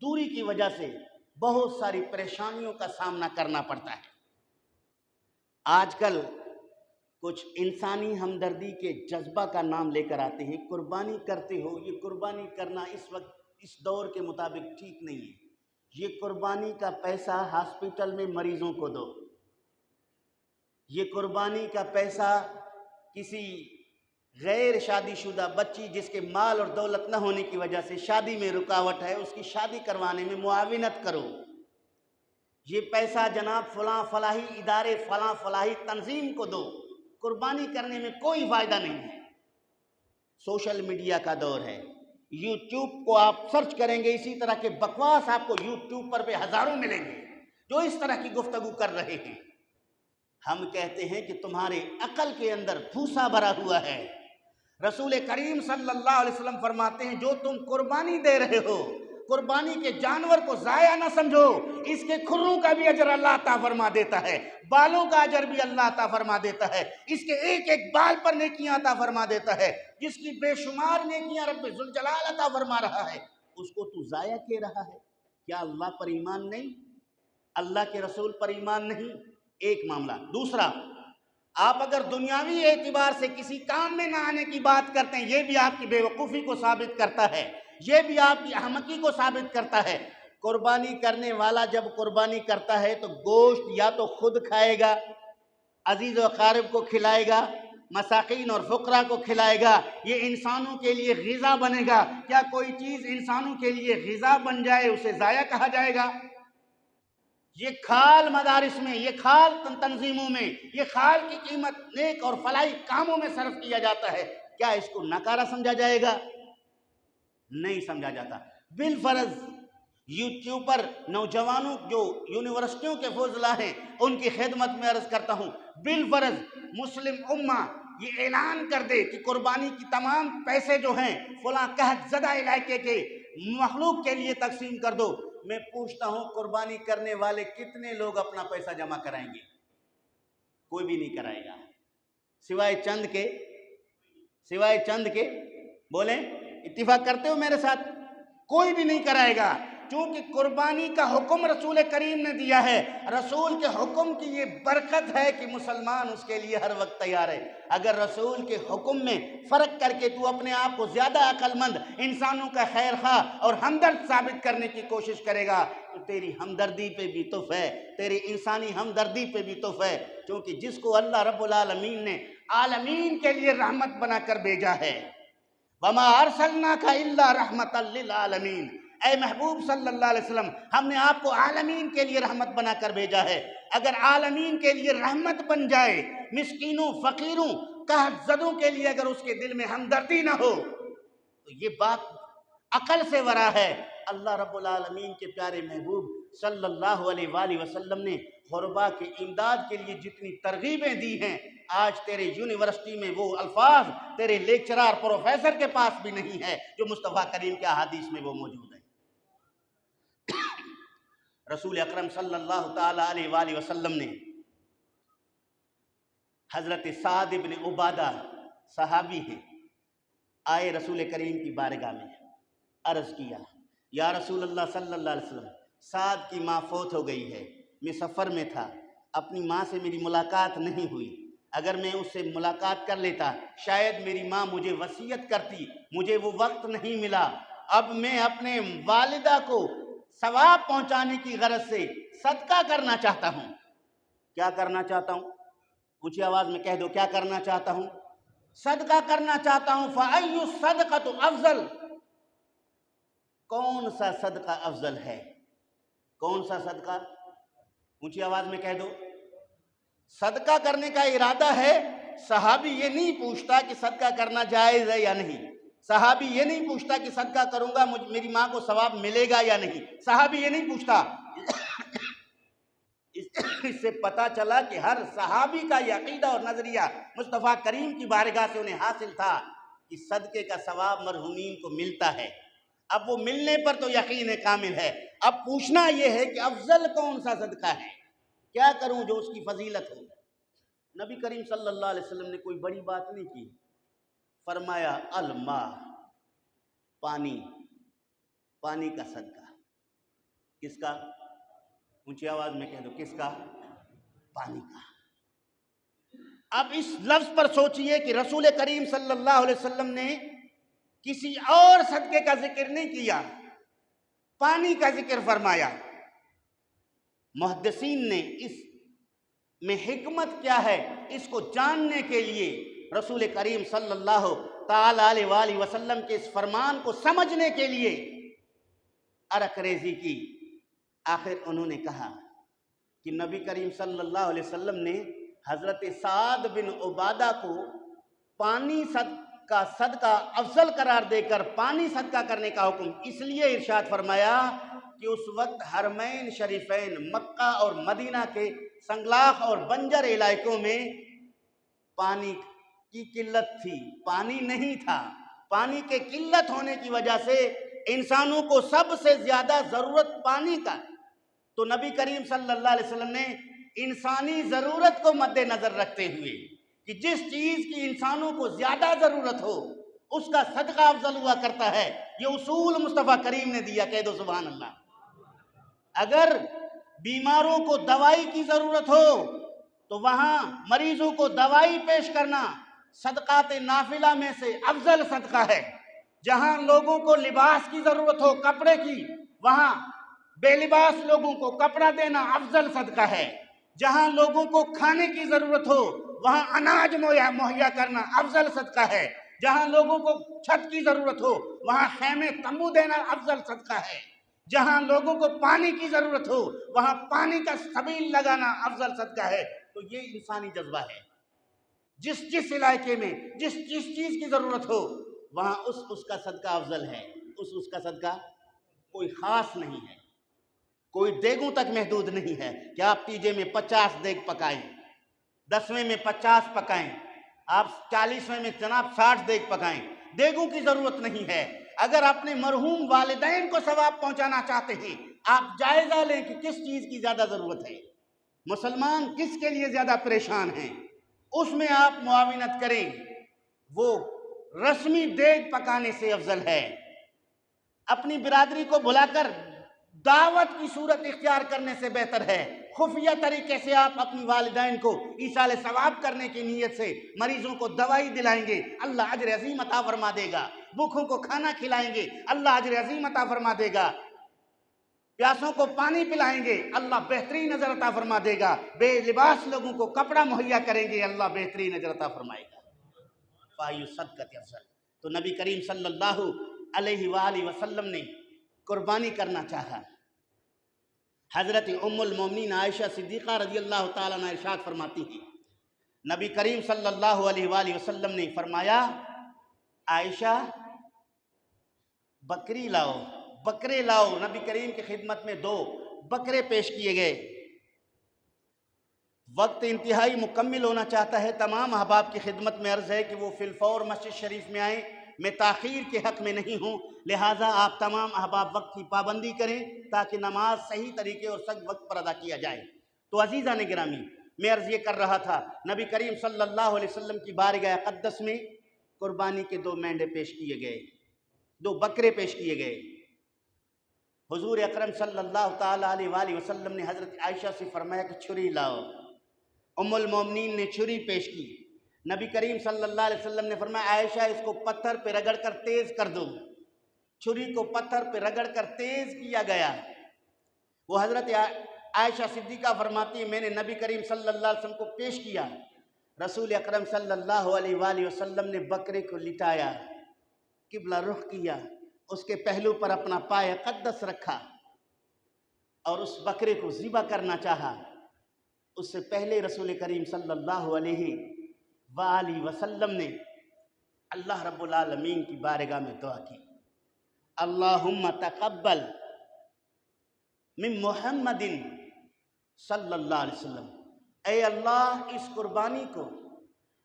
دوری کی وجہ سے بہت ساری پریشانیوں کا سامنا کرنا پڑتا ہے۔ آج کل کچھ انسانی ہمدردی کے جذبہ کا نام لے کر آتے ہیں، قربانی کرتے ہو، یہ قربانی کرنا اس وقت اس دور کے مطابق ٹھیک نہیں ہے، یہ قربانی کا پیسہ ہاسپٹل میں مریضوں کو دو، یہ قربانی کا پیسہ کسی غیر شادی شدہ بچی جس کے مال اور دولت نہ ہونے کی وجہ سے شادی میں رکاوٹ ہے، اس کی شادی کروانے میں معاونت کرو، یہ پیسہ جناب فلاں فلاحی ادارے، فلاں فلاحی تنظیم کو دو۔ قربانی کرنے میں کوئی فائدہ نہیں ہے۔ سوشل میڈیا کا دور ہے، یوٹیوب کو آپ سرچ کریں گے، اسی طرح کے بکواس آپ کو یوٹیوب پر بھی ہزاروں ملیں گے جو اس طرح کی گفتگو کر رہے ہیں۔ ہم کہتے ہیں کہ تمہارے عقل کے اندر بھوسا بھرا ہوا ہے۔ رسول کریم صلی اللہ علیہ وسلم فرماتے ہیں، جو تم قربانی دے رہے ہو، قربانی کے جانور کو ضائع نہ سمجھو، اس کے کھروں کا بھی اجر اللہ عطا فرما دیتا ہے، بالوں کا اجر بھی اللہ عطا فرما دیتا ہے، اس کے ایک ایک بال پر نیکیاں عطا فرما دیتا ہے، جس کی بے شمار نیکیاں رب ذوالجلال عطا فرما رہا ہے، اس کو تو ضائع کیے رہا ہے۔ کیا اللہ پر ایمان نہیں؟ اللہ کے رسول پر ایمان نہیں؟ ایک معاملہ۔ دوسرا، آپ اگر دنیاوی اعتبار سے کسی کام میں نہ آنے کی بات کرتے ہیں، یہ بھی آپ کی بے وقوفی کو ثابت کرتا ہے، یہ بھی آپ کی احمقی کو ثابت کرتا ہے۔ قربانی کرنے والا جب قربانی کرتا ہے تو گوشت یا تو خود کھائے گا، عزیز و اقارب کو کھلائے گا، مساکین اور فقراء کو کھلائے گا، یہ انسانوں کے لیے غذا بنے گا۔ کیا کوئی چیز انسانوں کے لیے غذا بن جائے اسے ضائع کہا جائے گا؟ یہ کھال مدارس میں، یہ کھال تنظیموں میں، یہ کھال کی قیمت نیک اور فلاحی کاموں میں صرف کیا جاتا ہے، کیا اس کو ناکارہ سمجھا جائے گا؟ نہیں سمجھا جاتا۔ بالفرض یوٹیوب پر نوجوانوں جو یونیورسٹیوں کے فضلاء ہیں ان کی خدمت میں عرض کرتا ہوں، بالفرض مسلم امہ یہ اعلان کر دے کہ قربانی کی تمام پیسے جو ہیں فلاں قحط زدہ علاقے کے مخلوق کے لیے تقسیم کر دو، میں پوچھتا ہوں قربانی کرنے والے کتنے لوگ اپنا پیسہ جمع کرائیں گے؟ کوئی بھی نہیں کرائے گا، سوائے چند کے بولیں، اتفاق کرتے ہو میرے ساتھ؟ کوئی بھی نہیں کرائے گا، چونکہ قربانی کا حکم رسول کریم نے دیا ہے۔ رسول کے حکم کی یہ برکت ہے کہ مسلمان اس کے لیے ہر وقت تیار ہے۔ اگر رسول کے حکم میں فرق کر کے تو اپنے آپ کو زیادہ عقل مند، انسانوں کا خیر خواہ اور ہمدرد ثابت کرنے کی کوشش کرے گا تو تیری ہمدردی پہ بھی تف ہے، تیری انسانی ہمدردی پہ بھی تف ہے، کیونکہ جس کو اللہ رب العالمین نے عالمین کے لیے رحمت بنا کر بھیجا ہے، وَمَا أَرْسَلْنَاكَ إِلَّا رَحْمَةً لِّلْعَالَمِينَ، اے محبوب صلی اللہ علیہ وسلم ہم نے آپ کو عالمین کے لیے رحمت بنا کر بھیجا ہے۔ اگر عالمین کے لیے رحمت بن جائے، مسکینوں، فقیروں، قحط زدوں کے لیے اگر اس کے دل میں ہمدردی نہ ہو تو یہ بات عقل سے ورا ہے۔ اللہ رب العالمین کے پیارے محبوب صلی اللہ علیہ وآلہ وسلم نے غربا کے امداد کے لیے جتنی ترغیبیں دی ہیں، آج تیرے یونیورسٹی میں وہ الفاظ تیرے لیکچرار پروفیسر کے پاس بھی نہیں ہے جو مصطفیٰ کریم کے احادیث میں وہ موجود ہے۔ رسول اکرم صلی اللہ تعالی علیہ وآلہ وسلم نے حضرت سعد بن عبادہ صحابی ہیں، آئے رسول کریم کی بارگاہ میں، عرض کیا یا رسول اللہ صلی اللہ علیہ وسلم سعد کی ماں فوت ہو گئی ہے، میں سفر میں تھا، اپنی ماں سے میری ملاقات نہیں ہوئی، اگر میں اس سے ملاقات کر لیتا شاید میری ماں مجھے وصیت کرتی، مجھے وہ وقت نہیں ملا، اب میں اپنے والدہ کو ثواب پہنچانے کی غرض سے صدقہ کرنا چاہتا ہوں۔ کیا کرنا چاہتا ہوں؟ اونچی آواز میں کہہ دو، کیا کرنا چاہتا ہوں؟ صدقہ کرنا چاہتا ہوں۔ فَأَيُّ الصَّدْقَةُ أَفْضَلُ، کون سا صدقہ افضل ہے؟ کون سا صدقہ؟ اونچی آواز میں کہہ دو۔ صدقہ کرنے کا ارادہ ہے، صحابی یہ نہیں پوچھتا کہ صدقہ کرنا جائز ہے یا نہیں، صحابی یہ نہیں پوچھتا کہ صدقہ کروں گا میری ماں کو ثواب ملے گا یا نہیں، صحابی یہ نہیں پوچھتا۔ اس سے پتہ چلا کہ ہر صحابی کا یہ عقیدہ اور نظریہ مصطفیٰ کریم کی بارگاہ سے انہیں حاصل تھا کہ صدقے کا ثواب مرحومین کو ملتا ہے۔ اب وہ ملنے پر تو یقین کامل ہے، اب پوچھنا یہ ہے کہ افضل کون سا صدقہ ہے، کیا کروں جو اس کی فضیلت ہو۔ نبی کریم صلی اللہ علیہ وسلم نے کوئی بڑی بات نہیں کی، فرمایا الماء، پانی کا صدقہ۔ کس کا؟ اونچی آواز میں کہہ دو، کس کا؟ پانی کا۔ اب اس لفظ پر سوچئے کہ رسول کریم صلی اللہ علیہ وسلم نے کسی اور صدقے کا ذکر نہیں کیا، پانی کا ذکر فرمایا۔ محدثین نے اس میں حکمت کیا ہے اس کو جاننے کے لیے رسول کریم صلی اللہ تعالی علیہ وآلہ وسلم کے اس فرمان کو سمجھنے کے لیے عرق ریزی کی۔ آخر انہوں نے کہا کہ نبی کریم صلی اللہ علیہ وسلم نے حضرت سعد بن عبادہ کو پانی کا صدقہ افضل قرار دے کر پانی صدقہ کرنے کا حکم اس لیے ارشاد فرمایا کہ اس وقت حرمین شریفین مکہ اور مدینہ کے سنگلاخ اور بنجر علاقوں میں پانی کی قلت تھی، پانی نہیں تھا۔ پانی کے قلت ہونے کی وجہ سے انسانوں کو سب سے زیادہ ضرورت پانی کا، تو نبی کریم صلی اللہ علیہ وسلم نے انسانی ضرورت کو مد نظر رکھتے ہوئے کہ جس چیز کی انسانوں کو زیادہ ضرورت ہو اس کا صدقہ افضل ہوا کرتا ہے، یہ اصول مصطفیٰ کریم نے دیا۔ کہہ دو سبحان اللہ۔ اگر بیماروں کو دوائی کی ضرورت ہو تو وہاں مریضوں کو دوائی پیش کرنا صدقات نافلہ میں سے افضل صدقہ ہے۔ جہاں لوگوں کو لباس کی ضرورت ہو، کپڑے کی، وہاں بے لباس لوگوں کو کپڑا دینا افضل صدقہ ہے۔ جہاں لوگوں کو کھانے کی ضرورت ہو وہاں اناج مہیا کرنا افضل صدقہ ہے۔ جہاں لوگوں کو چھت کی ضرورت ہو وہاں خیمے تمبو دینا افضل صدقہ ہے۔ جہاں لوگوں کو پانی کی ضرورت ہو وہاں پانی کا سبیل لگانا افضل صدقہ ہے۔ تو یہ انسانی جذبہ ہے، جس علاقے میں جس چیز کی ضرورت ہو وہاں اس کا صدقہ افضل ہے، اس کا صدقہ کوئی خاص نہیں ہے، کوئی دیگوں تک محدود نہیں ہے کہ آپ تیجے میں 50 دیگ پکائیں، 10ویں میں 50 پکائیں، آپ 40ویں میں جناب 60 دیگ پکائیں، دیگوں کی ضرورت نہیں ہے۔ اگر اپنے مرحوم والدین کو ثواب پہنچانا چاہتے ہیں، آپ جائزہ لیں کہ کس چیز کی زیادہ ضرورت ہے، مسلمان کس کے لیے زیادہ پریشان ہیں، اس میں آپ معاونت کریں، وہ رسمی دیگ پکانے سے افضل ہے۔ اپنی برادری کو بلا کر دعوت کی صورت اختیار کرنے سے بہتر ہے۔ خفیہ طریقے سے آپ اپنی والدین کو ایصال ثواب کرنے کی نیت سے مریضوں کو دوائی دلائیں گے، اللہ اجر عظیم عطا فرما دے گا۔ بھوکھوں کو کھانا کھلائیں گے، اللہ اجر عظیم عطا فرما دے گا۔ پیاسوں کو پانی پلائیں گے، اللہ بہترین اجر عطا فرما دے گا۔ بے لباس لوگوں کو کپڑا مہیا کریں گے، اللہ بہترین اجر عطا فرمائے گا۔ فایو صدقۃ افضل۔ تو نبی کریم صلی اللہ علیہ وآلہ وسلم نے قربانی کرنا چاہا۔ حضرت ام المومنین عائشہ صدیقہ رضی اللہ تعالیٰ عنہ ارشاد فرماتی ہیں، نبی کریم صلی اللہ علیہ وآلہ وسلم نے فرمایا، عائشہ بکری لاؤ، بکرے لاؤ۔ نبی کریم کی خدمت میں 2 بکرے پیش کیے گئے۔ وقت انتہائی مکمل ہونا چاہتا ہے، تمام احباب کی خدمت میں عرض ہے کہ وہ فی الفور مسجد شریف میں آئیں، میں تاخیر کے حق میں نہیں ہوں، لہٰذا آپ تمام احباب وقت کی پابندی کریں تاکہ نماز صحیح طریقے اور سچ وقت پر ادا کیا جائے۔ تو عزیزان گرامی، میں عرض یہ کر رہا تھا، نبی کریم صلی اللہ علیہ وسلم کی بارگاہ اقدس میں قربانی کے 2 مینڈے پیش کیے گئے، 2 بکرے پیش کیے گئے۔ حضور اکرم صلی اللہ تعالیٰ علیہ وآلہ وسلم نے حضرت عائشہ سے فرمایا کہ چھری لاؤ۔ ام المومنین نے چھری پیش کی۔ نبی کریم صلی اللہ علیہ وسلم نے فرمایا، عائشہ اس کو پتھر پہ رگڑ کر تیز کر دو۔ چھری کو پتھر پہ رگڑ کر تیز کیا گیا۔ وہ حضرت عائشہ صدیقہ فرماتی ہے، میں نے نبی کریم صلی اللہ علیہ وسلم کو پیش کیا، رسول اکرم صلی اللہ علیہ وآلہ وسلم نے بکرے کو لٹایا، قبلہ رخ کیا، اس کے پہلو پر اپنا پائے اقدس رکھا اور اس بکرے کو ذبح کرنا چاہا۔ اس سے پہلے رسول کریم صلی اللہ علیہ وآلہ وسلم نے اللہ رب العالمین کی بارگاہ میں دعا کی، اللہم تقبل من محمد صلی اللہ علیہ وسلم، اے اللہ اس قربانی کو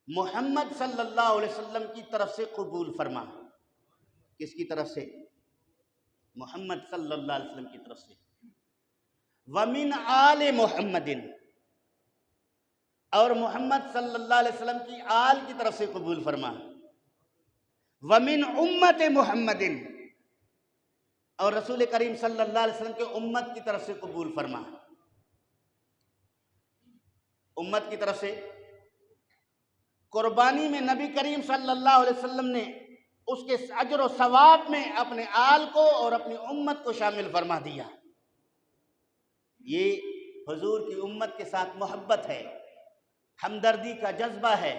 محمد صلی اللہ علیہ وسلم کی طرف سے قبول فرما۔ کس کی طرف سے؟ محمد صلی اللہ علیہ وسلم کی طرف سے۔ ومن آل محمد، اور محمد صلی اللہ علیہ وسلم کی آل کی طرف سے قبول فرما۔ ومن امت محمد، اور رسول کریم صلی اللہ علیہ وسلم کے امت کی طرف سے قبول فرما۔ امت کی طرف سے قربانی میں نبی کریم صلی اللہ علیہ وسلم نے اس کے اجر و ثواب میں اپنے آل کو اور اپنی امت کو شامل فرما دیا۔ یہ حضور کی امت کے ساتھ محبت ہے، ہمدردی کا جذبہ ہے،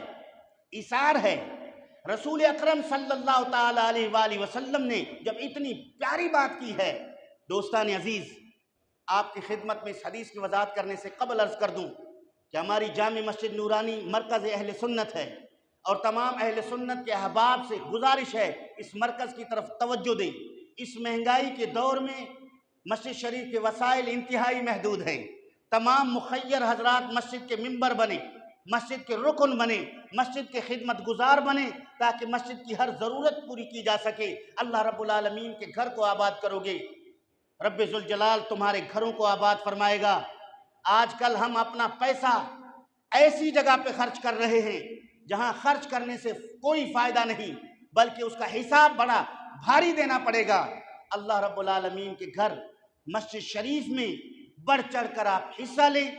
ایثار ہے۔ رسول اکرم صلی اللہ تعالیٰ علیہ وآلہ وسلم نے جب اتنی پیاری بات کی ہے، دوستان عزیز، آپ کی خدمت میں اس حدیث کی وضاحت کرنے سے قبل عرض کر دوں کہ ہماری جامع مسجد نورانی مرکز اہل سنت ہے، اور تمام اہل سنت کے احباب سے گزارش ہے اس مرکز کی طرف توجہ دیں۔ اس مہنگائی کے دور میں مسجد شریف کے وسائل انتہائی محدود ہیں۔ تمام مخیر حضرات مسجد کے ممبر بنے، مسجد کے رکن بنے، مسجد کے خدمت گزار بنے، تاکہ مسجد کی ہر ضرورت پوری کی جا سکے۔ اللہ رب العالمین کے گھر کو آباد کرو گے، رب ذوالجلال تمہارے گھروں کو آباد فرمائے گا۔ آج کل ہم اپنا پیسہ ایسی جگہ پہ خرچ کر رہے ہیں جہاں خرچ کرنے سے کوئی فائدہ نہیں، بلکہ اس کا حساب بڑا بھاری دینا پڑے گا۔ اللہ رب العالمین کے گھر مسجد شریف میں بڑھ چڑھ کر آپ حصہ لیں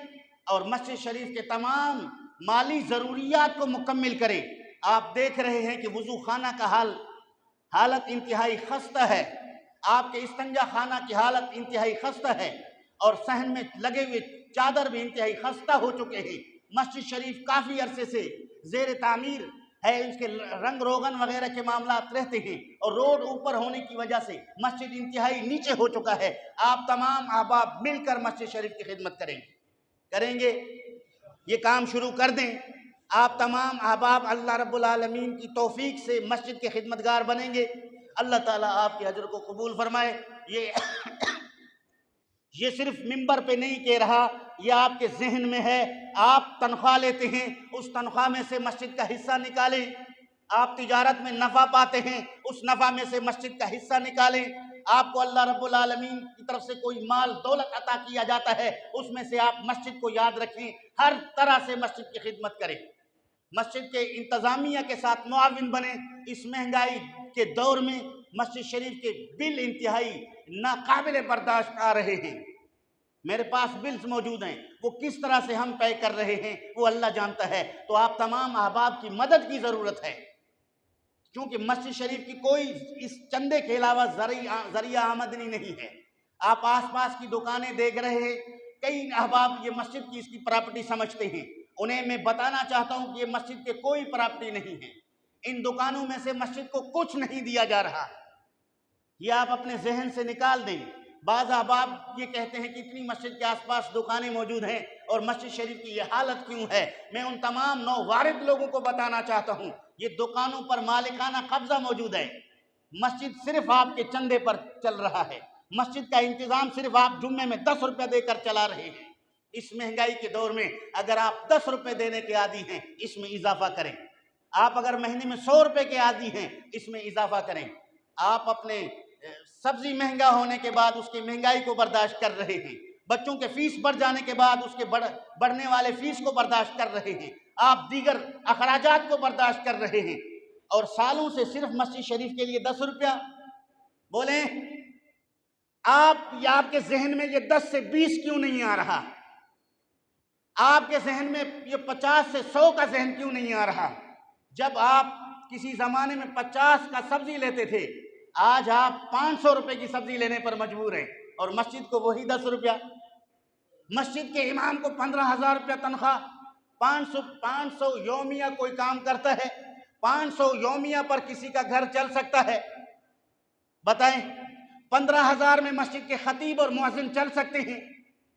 اور مسجد شریف کے تمام مالی ضروریات کو مکمل کریں۔ آپ دیکھ رہے ہیں کہ وضو خانہ کا حالت انتہائی خستہ ہے، آپ کے استنجا خانہ کی حالت انتہائی خستہ ہے، اور صحن میں لگے ہوئے چادر بھی انتہائی خستہ ہو چکے ہیں۔ مسجد شریف کافی عرصے سے زیر تعمیر ہے، اس کے رنگ روغن وغیرہ کے معاملات رہتے ہیں، اور روڈ اوپر ہونے کی وجہ سے مسجد انتہائی نیچے ہو چکا ہے، آپ تمام احباب مل کر مسجد شریف کی خدمت کریں گے، یہ کام شروع کر دیں۔ آپ تمام احباب اللہ رب العالمین کی توفیق سے مسجد کے خدمتگار بنیں گے، اللہ تعالیٰ آپ کے اجر کو قبول فرمائے۔ یہ صرف ممبر پہ نہیں کہہ رہا، یہ آپ کے ذہن میں ہے۔ آپ تنخواہ لیتے ہیں، اس تنخواہ میں سے مسجد کا حصہ نکالیں۔ آپ تجارت میں نفع پاتے ہیں، اس نفع میں سے مسجد کا حصہ نکالیں۔ آپ کو اللہ رب العالمین کی طرف سے کوئی مال دولت عطا کیا جاتا ہے، اس میں سے آپ مسجد کو یاد رکھیں، ہر طرح سے مسجد کی خدمت کریں، مسجد کے انتظامیہ کے ساتھ معاون بنیں۔ اس مہنگائی کے دور میں مسجد شریف کے بل انتہائی ناقابل برداشت آ رہے ہیں، میرے پاس بلز موجود ہیں، وہ کس طرح سے ہم پے کر رہے ہیں وہ اللہ جانتا ہے۔ تو آپ تمام احباب کی مدد کی ضرورت ہے، کیونکہ مسجد شریف کی کوئی اس چندے کے علاوہ ذریعہ آمدنی نہیں ہے۔ آپ آس پاس کی دکانیں دیکھ رہے ہیں، کئی احباب یہ مسجد کی اس کی پراپرٹی سمجھتے ہیں، انہیں میں بتانا چاہتا ہوں کہ یہ مسجد کے کوئی پراپرٹی نہیں ہے، ان دکانوں میں سے مسجد کو کچھ نہیں دیا جا رہا، یہ آپ اپنے ذہن سے نکال دیں۔ بعض احباب یہ کہتے ہیں کہ اتنی مسجد کے آس پاس دکانیں موجود ہیں اور مسجد شریف کی یہ حالت کیوں ہے؟ میں ان تمام نووارد لوگوں کو بتانا چاہتا ہوں، یہ دکانوں پر مالکانہ قبضہ موجود ہے، مسجد صرف آپ کے چندے پر چل رہا ہے، مسجد کا انتظام صرف آپ جمعے میں 10 روپے دے کر چلا رہے ہیں۔ اس مہنگائی کے دور میں اگر آپ 10 روپے دینے کے عادی ہیں، اس میں اضافہ کریں۔ آپ اگر مہینے میں 100 روپے کے عادی ہیں، اس میں اضافہ کریں۔ آپ اپنے سبزی مہنگا ہونے کے بعد اس کی مہنگائی کو برداشت کر رہے ہیں، بچوں کے فیس بڑھ جانے کے بعد اس کے بڑھنے والے فیس کو برداشت کر رہے ہیں، آپ دیگر اخراجات کو برداشت کر رہے ہیں، اور سالوں سے صرف مسجد شریف کے لیے 10 روپیہ بولیں۔ آپ کے ذہن میں یہ 10 سے 20 کیوں نہیں آ رہا؟ آپ کے ذہن میں یہ 50 سے 100 کا ذہن کیوں نہیں آ رہا؟ جب آپ کسی زمانے میں 50 کا سبزی لیتے تھے، آج آپ 500 روپے کی سبزی لینے پر مجبور ہیں، اور مسجد کو وہی 10 روپیہ۔ مسجد کے امام کو 15,000 روپیہ تنخواہ، 500 یومیہ کوئی کام کرتا ہے، 500 یومیہ پر کسی کا گھر چل سکتا ہے؟ بتائیں، 15,000 میں مسجد کے خطیب اور مؤذن چل سکتے ہیں؟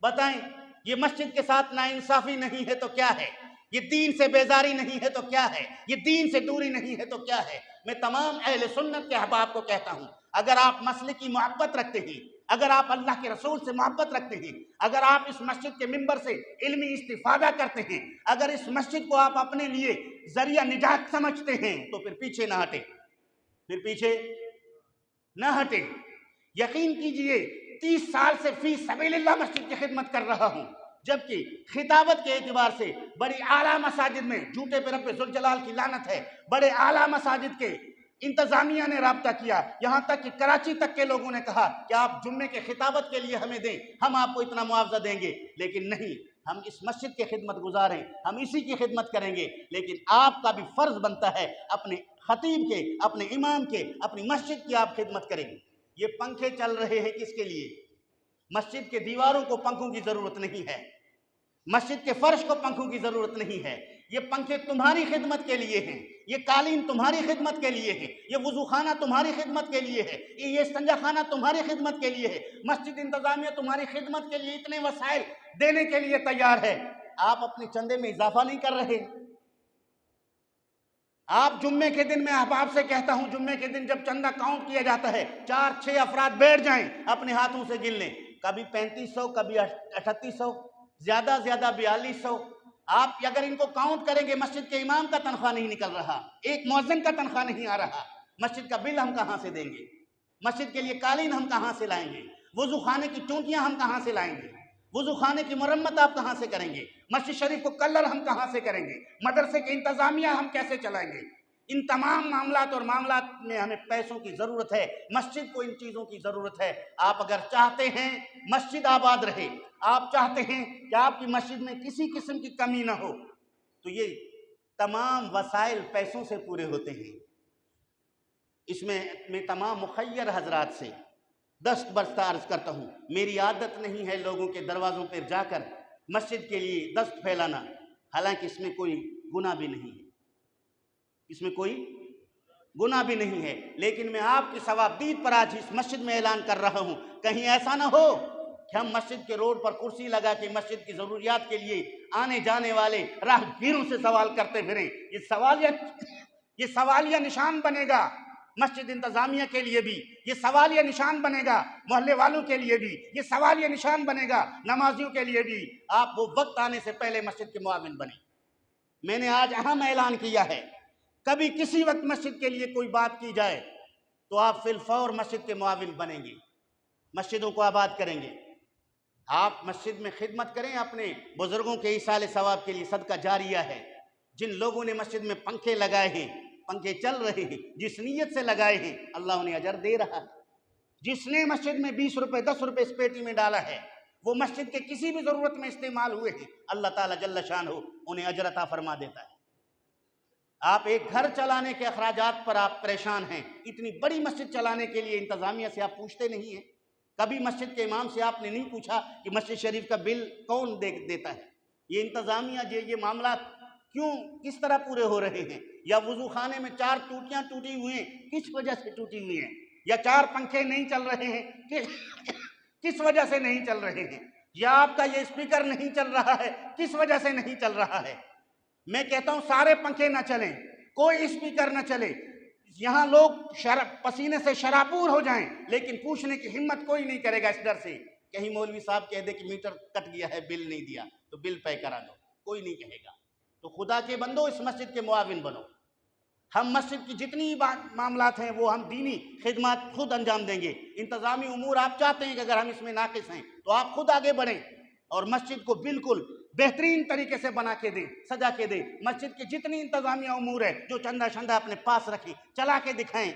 بتائیں، یہ مسجد کے ساتھ ناانصافی نہیں ہے تو کیا ہے؟ یہ دین سے بیزاری نہیں ہے تو کیا ہے؟ یہ دین سے دوری نہیں ہے تو کیا ہے؟ میں تمام اہل سنت کے احباب کو کہتا ہوں، اگر آپ مسئلے کی محبت رکھتے ہیں، اگر آپ اللہ کے رسول سے محبت رکھتے ہیں، اگر آپ اس مسجد کے منبر سے علمی استفادہ کرتے ہیں، اگر اس مسجد کو آپ اپنے لیے ذریعہ نجات سمجھتے ہیں، تو پھر پیچھے نہ ہٹیں، یقین کیجئے 30 سال سے فی سبیل اللہ مسجد کی خدمت کر رہا ہوں، جبکہ خطابت کے اعتبار سے بڑی اعلیٰ مساجد میں، جھوٹے پہ رب ذوالجلال کی لعنت ہے، بڑے اعلیٰ مساجد کے انتظامیہ نے رابطہ کیا، یہاں تک کہ کراچی تک کے لوگوں نے کہا کہ آپ جمعے کے خطابت کے لیے ہمیں دیں، ہم آپ کو اتنا معاوضہ دیں گے، لیکن نہیں، ہم اس مسجد کے خدمت گزار ہیں، ہم اسی کی خدمت کریں گے، لیکن آپ کا بھی فرض بنتا ہے اپنے خطیب کے، اپنے امام کے، اپنی مسجد کی آپ خدمت کریں گے۔ یہ پنکھے چل رہے ہیں کس کے لیے؟ مسجد کے دیواروں کو پنکھوں کی ضرورت نہیں ہے، مسجد کے فرش کو پنکھوں کی ضرورت نہیں ہے، یہ پنکھے تمہاری خدمت کے لیے ہیں، یہ قالین تمہاری خدمت کے لیے ہے، یہ وضو خانہ تمہاری خدمت کے لیے ہے، یہ استنجا خانہ تمہاری خدمت کے لیے ہے، مسجد انتظامیہ تمہاری خدمت کے لیے اتنے وسائل دینے کے لیے تیار ہے، آپ اپنے چندے میں اضافہ نہیں کر رہے۔ آپ جمعے کے دن، میں احباب سے کہتا ہوں، جمعے کے دن جب چندہ کاؤنٹ کیا جاتا ہے، 4-6 افراد بیٹھ جائیں، اپنے ہاتھوں سے گن لیں، کبھی 3500، کبھی 3800، زیادہ 4200۔ آپ اگر ان کو کاؤنٹ کریں گے، مسجد کے امام کا تنخواہ نہیں نکل رہا، ایک مؤذن کا تنخواہ نہیں آ رہا، مسجد کا بل ہم کہاں سے دیں گے؟ مسجد کے لیے قالین ہم کہاں سے لائیں گے؟ وضو خانے کی چونٹیاں ہم کہاں سے لائیں گے؟ وضو خانے کی مرمت آپ کہاں سے کریں گے؟ مسجد شریف کو کلر ہم کہاں سے کریں گے؟ مدرسے کے انتظامیہ ہم کیسے چلائیں گے؟ ان تمام معاملات میں ہمیں پیسوں کی ضرورت ہے، مسجد کو ان چیزوں کی ضرورت ہے۔ آپ اگر چاہتے ہیں مسجد آباد رہے، آپ چاہتے ہیں کہ آپ کی مسجد میں کسی قسم کی کمی نہ ہو، تو یہ تمام وسائل پیسوں سے پورے ہوتے ہیں۔ اس میں تمام مخیر حضرات سے دست عرض کرتا ہوں، میری عادت نہیں ہے لوگوں کے دروازوں پر جا کر مسجد کے لیے دست پھیلانا، حالانکہ اس میں کوئی گناہ بھی نہیں ہے۔ اس میں کوئی گناہ بھی نہیں ہے، لیکن میں آپ کی ثوابدید پر آج اس مسجد میں اعلان کر رہا ہوں، کہیں ایسا نہ ہو کہ ہم مسجد کے روڈ پر کرسی لگا کے مسجد کی ضروریات کے لیے آنے جانے والے راہگیروں سے سوال کرتے پھریں۔ یہ سوالیہ نشان بنے گا مسجد انتظامیہ کے لیے بھی، یہ سوالیہ نشان بنے گا محلے والوں کے لیے بھی، یہ سوالیہ نشان بنے گا نمازیوں کے لیے بھی۔ آپ وہ وقت آنے سے پہلے مسجد کے معاون بنیں۔ میں نے آج اہم اعلان کیا ہے، کبھی کسی وقت مسجد کے لیے کوئی بات کی جائے تو آپ فی الفور مسجد کے معاون بنیں گے، مسجدوں کو آباد کریں گے۔ آپ مسجد میں خدمت کریں، اپنے بزرگوں کے ایصال ثواب کے لیے صدقہ جاریہ ہے۔ جن لوگوں نے مسجد میں پنکھے لگائے ہیں، پنکھے چل رہے ہیں، جس نیت سے لگائے ہیں، اللہ انہیں اجر دے رہا ہے۔ جس نے مسجد میں 20 روپے 10 روپے اس پیٹی میں ڈالا ہے، وہ مسجد کے کسی بھی ضرورت میں استعمال ہوئے ہیں، اللہ تعالیٰ جل شانہ انہیں اجر عطا فرما دیتا ہے۔ آپ ایک گھر چلانے کے اخراجات پر آپ پریشان ہیں، اتنی بڑی مسجد چلانے کے لیے انتظامیہ سے آپ پوچھتے نہیں ہیں؟ کبھی مسجد کے امام سے آپ نے نہیں پوچھا کہ مسجد شریف کا بل کون دیتا ہے؟ یہ انتظامیہ یہ معاملات کیوں کس طرح پورے ہو رہے ہیں؟ یا وضو خانے میں 4 ٹوٹیاں ٹوٹی ہوئی ہیں، کس وجہ سے ٹوٹی ہوئی ہیں؟ یا 4 پنکھے نہیں چل رہے ہیں، کس وجہ سے نہیں چل رہے ہیں؟ یا آپ کا یہ اسپیکر نہیں چل رہا ہے، کس وجہ سے نہیں چل رہا ہے؟ میں کہتا ہوں سارے پنکھے نہ چلیں، کوئی اسپیکر نہ چلے، یہاں لوگ پسینے سے شرابور ہو جائیں، لیکن پوچھنے کی ہمت کوئی نہیں کرے گا اس ڈر سے کہیں مولوی صاحب کہہ دے کہ میٹر کٹ گیا ہے، بل نہیں دیا تو بل پے کرا دو، کوئی نہیں کہے گا۔ تو خدا کے بندو اس مسجد کے معاون بنو۔ ہم مسجد کی جتنی معاملات ہیں وہ ہم دینی خدمات خود انجام دیں گے۔ انتظامی امور آپ چاہتے ہیں کہ اگر ہم اس میں ناقص ہیں تو آپ خود آگے بڑھیں اور مسجد کو بالکل بہترین طریقے سے بنا کے دیں، سجا کے دیں۔ مسجد کی جتنی انتظامیہ امور ہے جو چندہ شندہ اپنے پاس رکھیں، چلا کے دکھائیں۔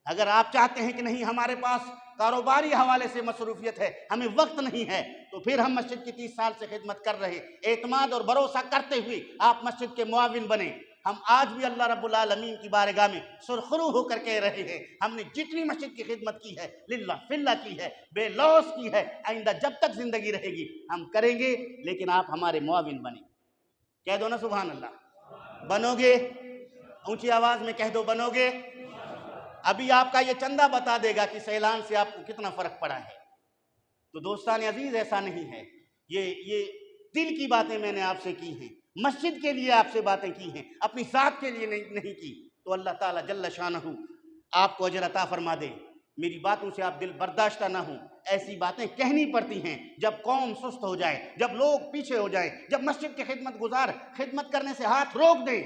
اگر آپ چاہتے ہیں کہ نہیں ہمارے پاس کاروباری حوالے سے مصروفیت ہے، ہمیں وقت نہیں ہے، تو پھر ہم مسجد کی 30 سال سے خدمت کر رہے ہیں، اعتماد اور بھروسہ کرتے ہوئے آپ مسجد کے معاون بنیں۔ ہم آج بھی اللہ رب العالمین کی بارگاہ میں سرخرو ہو کر کہہ رہے ہیں، ہم نے جتنی مسجد کی خدمت کی ہے للہ فی اللہ کی ہے، بے لوث کی ہے، آئندہ جب تک زندگی رہے گی ہم کریں گے، لیکن آپ ہمارے معاون بنیں۔ کہہ دو نا سبحان اللہ، بنو گے؟ اونچی آواز میں کہہ دو، بنو گے؟ ابھی آپ کا یہ چندہ بتا دے گا کہ اس اعلان سے آپ کو کتنا فرق پڑا ہے۔ تو دوستان عزیز ایسا نہیں ہے، یہ دل کی باتیں میں نے آپ سے کی ہیں، مسجد کے لیے آپ سے باتیں کی ہیں، اپنی ذات کے لیے نہیں کی، تو اللہ تعالیٰ جل شانہ آپ کو اجر عطا فرما دے۔ میری باتوں سے آپ دل برداشتہ نہ ہوں، ایسی باتیں کہنی پڑتی ہیں جب قوم سست ہو جائے، جب لوگ پیچھے ہو جائیں، جب مسجد کے خدمت گزار خدمت کرنے سے ہاتھ روک دیں،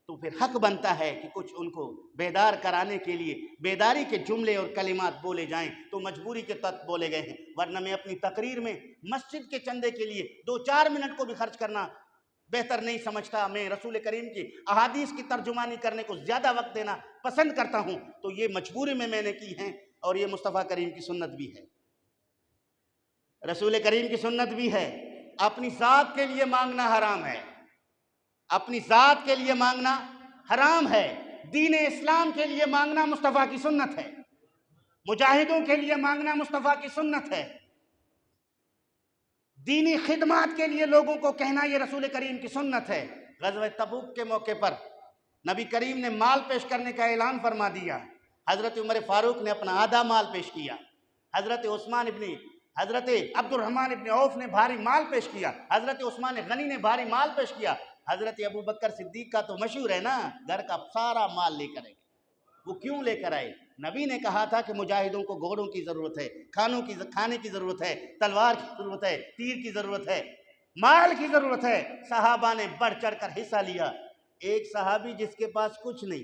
تو پھر حق بنتا ہے کہ کچھ ان کو بیدار کرانے کے لیے بیداری کے جملے اور کلمات بولے جائیں، تو مجبوری کے تحت بولے گئے ہیں۔ ورنہ میں اپنی تقریر میں مسجد کے چندے کے لیے 2-4 منٹ کو بھی خرچ کرنا بہتر نہیں سمجھتا۔ میں رسول کریم کی احادیث کی ترجمانی کرنے کو زیادہ وقت دینا پسند کرتا ہوں، تو یہ مجبوری میں نے کی ہیں، اور یہ مصطفیٰ کریم کی سنت بھی ہے، رسول کریم کی سنت بھی ہے۔ اپنی ذات کے لیے مانگنا حرام ہے، اپنی ذات کے لیے مانگنا حرام ہے، دین اسلام کے لیے مانگنا مصطفیٰ کی سنت ہے، مجاہدوں کے لیے مانگنا مصطفیٰ کی سنت ہے، دینی خدمات کے لیے لوگوں کو کہنا یہ رسول کریم کی سنت ہے۔ غزوہ تبوک کے موقع پر نبی کریم نے مال پیش کرنے کا اعلان فرما دیا، حضرت عمر فاروق نے اپنا آدھا مال پیش کیا، حضرت عبد الرحمن ابن عوف نے بھاری مال پیش کیا، حضرت عثمان غنی نے بھاری مال پیش کیا، حضرت ابو بکر صدیق کا تو مشہور ہے نا، گھر کا سارا مال لے کر آئے۔ وہ کیوں لے کر آئے؟ نبی نے کہا تھا کہ مجاہدوں کو گھوڑوں کی ضرورت ہے، کھانے کی ضرورت ہے، تلوار کی ضرورت ہے، تیر کی ضرورت ہے، مال کی ضرورت ہے۔ صحابہ نے بڑھ چڑھ کر حصہ لیا۔ ایک صحابی جس کے پاس کچھ نہیں،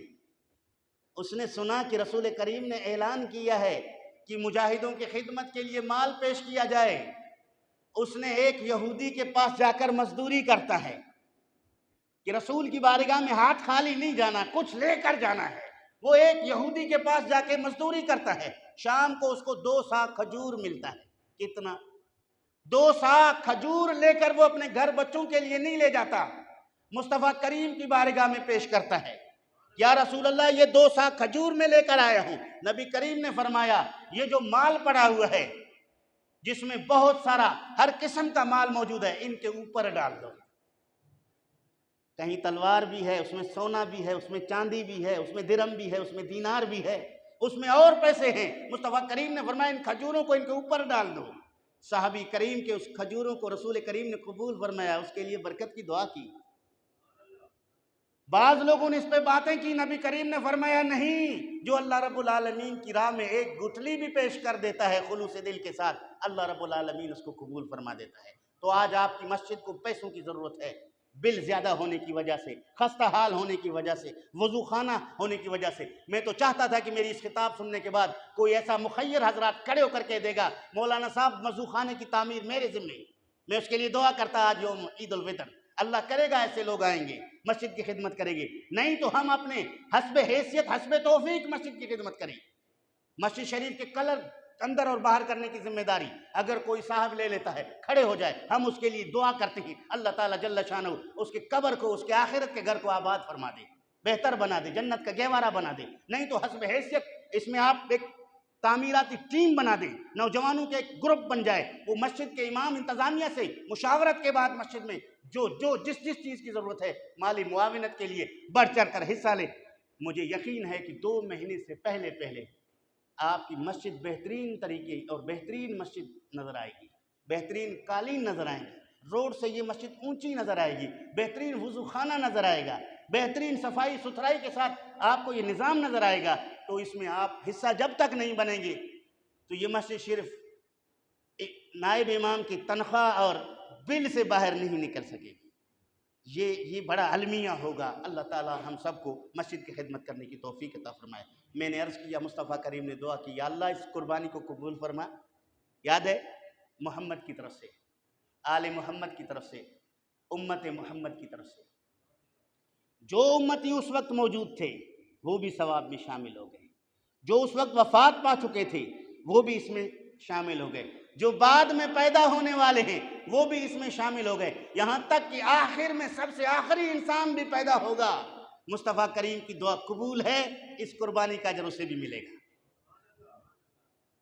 اس نے سنا کہ رسول کریم نے اعلان کیا ہے کہ مجاہدوں کی خدمت کے لیے مال پیش کیا جائے، اس نے ایک یہودی کے پاس جا کر مزدوری کرتا ہے کہ رسول کی بارگاہ میں ہاتھ خالی نہیں جانا، کچھ لے کر جانا ہے۔ وہ ایک یہودی کے پاس جا کے مزدوری کرتا ہے، شام کو اس کو 2 سا کھجور ملتا ہے۔ کتنا؟ 2 سا کھجور لے کر وہ اپنے گھر بچوں کے لیے نہیں لے جاتا، مصطفیٰ کریم کی بارگاہ میں پیش کرتا ہے، یا رسول اللہ یہ 2 سا کھجور میں لے کر آیا ہوں۔ نبی کریم نے فرمایا یہ جو مال پڑا ہوا ہے جس میں بہت سارا ہر قسم کا مال موجود ہے، ان کے اوپر ڈال دو۔ کہیں تلوار بھی ہے، اس میں سونا بھی ہے، اس میں چاندی بھی ہے، اس میں درہم بھی ہے، اس میں دینار بھی ہے، اس میں اور پیسے ہیں۔ مصطفیٰ کریم نے فرمایا ان کھجوروں کو ان کے اوپر ڈال دو۔ صحابی کریم کے اس کھجوروں کو رسول کریم نے قبول فرمایا، اس کے لیے برکت کی دعا کی۔ بعض لوگوں نے اس پہ باتیں کی، نبی کریم نے فرمایا نہیں، جو اللہ رب العالمین کی راہ میں ایک گٹھلی بھی پیش کر دیتا ہے خلوص دل کے ساتھ، اللہ رب العالمین اس کو قبول فرما دیتا ہے۔ تو آج آپ کی مسجد کو پیسوں کی ضرورت ہے، بل زیادہ ہونے کی وجہ سے، خستہ حال ہونے کی وجہ سے، وضو خانہ ہونے کی وجہ سے۔ میں تو چاہتا تھا کہ میری اس خطاب سننے کے بعد کوئی ایسا مخیر حضرات کھڑے ہو کر کے دے گا مولانا صاحب وضو خانے کی تعمیر میرے ذمے، میں اس کے لیے دعا کرتا آج یوم عید الفطر، اللہ کرے گا ایسے لوگ آئیں گے، مسجد کی خدمت کریں گے۔ نہیں تو ہم اپنے حسب حیثیت حسب توفیق مسجد کی خدمت کریں۔ مسجد شریف کے کلر اندر اور باہر کرنے کی ذمہ داری اگر کوئی صاحب لے لیتا ہے، کھڑے ہو جائے، ہم اس کے لیے دعا کرتے ہیں، اللہ تعالیٰ جل شانہ اس کے قبر کو، اس کے آخرت کے گھر کو آباد فرما دے، بہتر بنا دے، جنت کا گہوارہ بنا دے۔ نہیں تو حسب حیثیت اس میں آپ ایک تعمیراتی ٹیم بنا دیں، نوجوانوں کے ایک گروپ بن جائے، وہ مسجد کے امام انتظامیہ سے مشاورت کے بعد مسجد میں جو جس چیز کی ضرورت ہے مالی معاونت کے لیے بڑھ چڑھ کر حصہ لے۔ مجھے یقین ہے کہ 2 مہینے سے پہلے آپ کی مسجد بہترین طریقے اور بہترین مسجد نظر آئے گی، بہترین قالین نظر آئیں گے، روڈ سے یہ مسجد اونچی نظر آئے گی، بہترین وضو خانہ نظر آئے گا، بہترین صفائی ستھرائی کے ساتھ آپ کو یہ نظام نظر آئے گا۔ تو اس میں آپ حصہ جب تک نہیں بنیں گے تو یہ مسجد صرف نائب امام کی تنخواہ اور بل سے باہر نہیں نکل سکے گی۔ یہ بڑا المیہ ہوگا۔ اللہ تعالی ہم سب کو مسجد کی خدمت کرنے کی توفیق عطا فرمائے۔ میں نے عرض کیا، مصطفیٰ کریم نے دعا کی، یا اللہ اس قربانی کو قبول فرما۔ یاد ہے محمد کی طرف سے، آل محمد کی طرف سے، امت محمد کی طرف سے جو امتی اس وقت موجود تھے وہ بھی ثواب میں شامل ہو گئے، جو اس وقت وفات پا چکے تھے وہ بھی اس میں شامل ہو گئے، جو بعد میں پیدا ہونے والے ہیں وہ بھی اس میں شامل ہو گئے، یہاں تک کہ آخر میں سب سے آخری انسان بھی پیدا ہوگا۔ مصطفیٰ کریم کی دعا قبول ہے، اس قربانی کا اجر اسے بھی ملے گا۔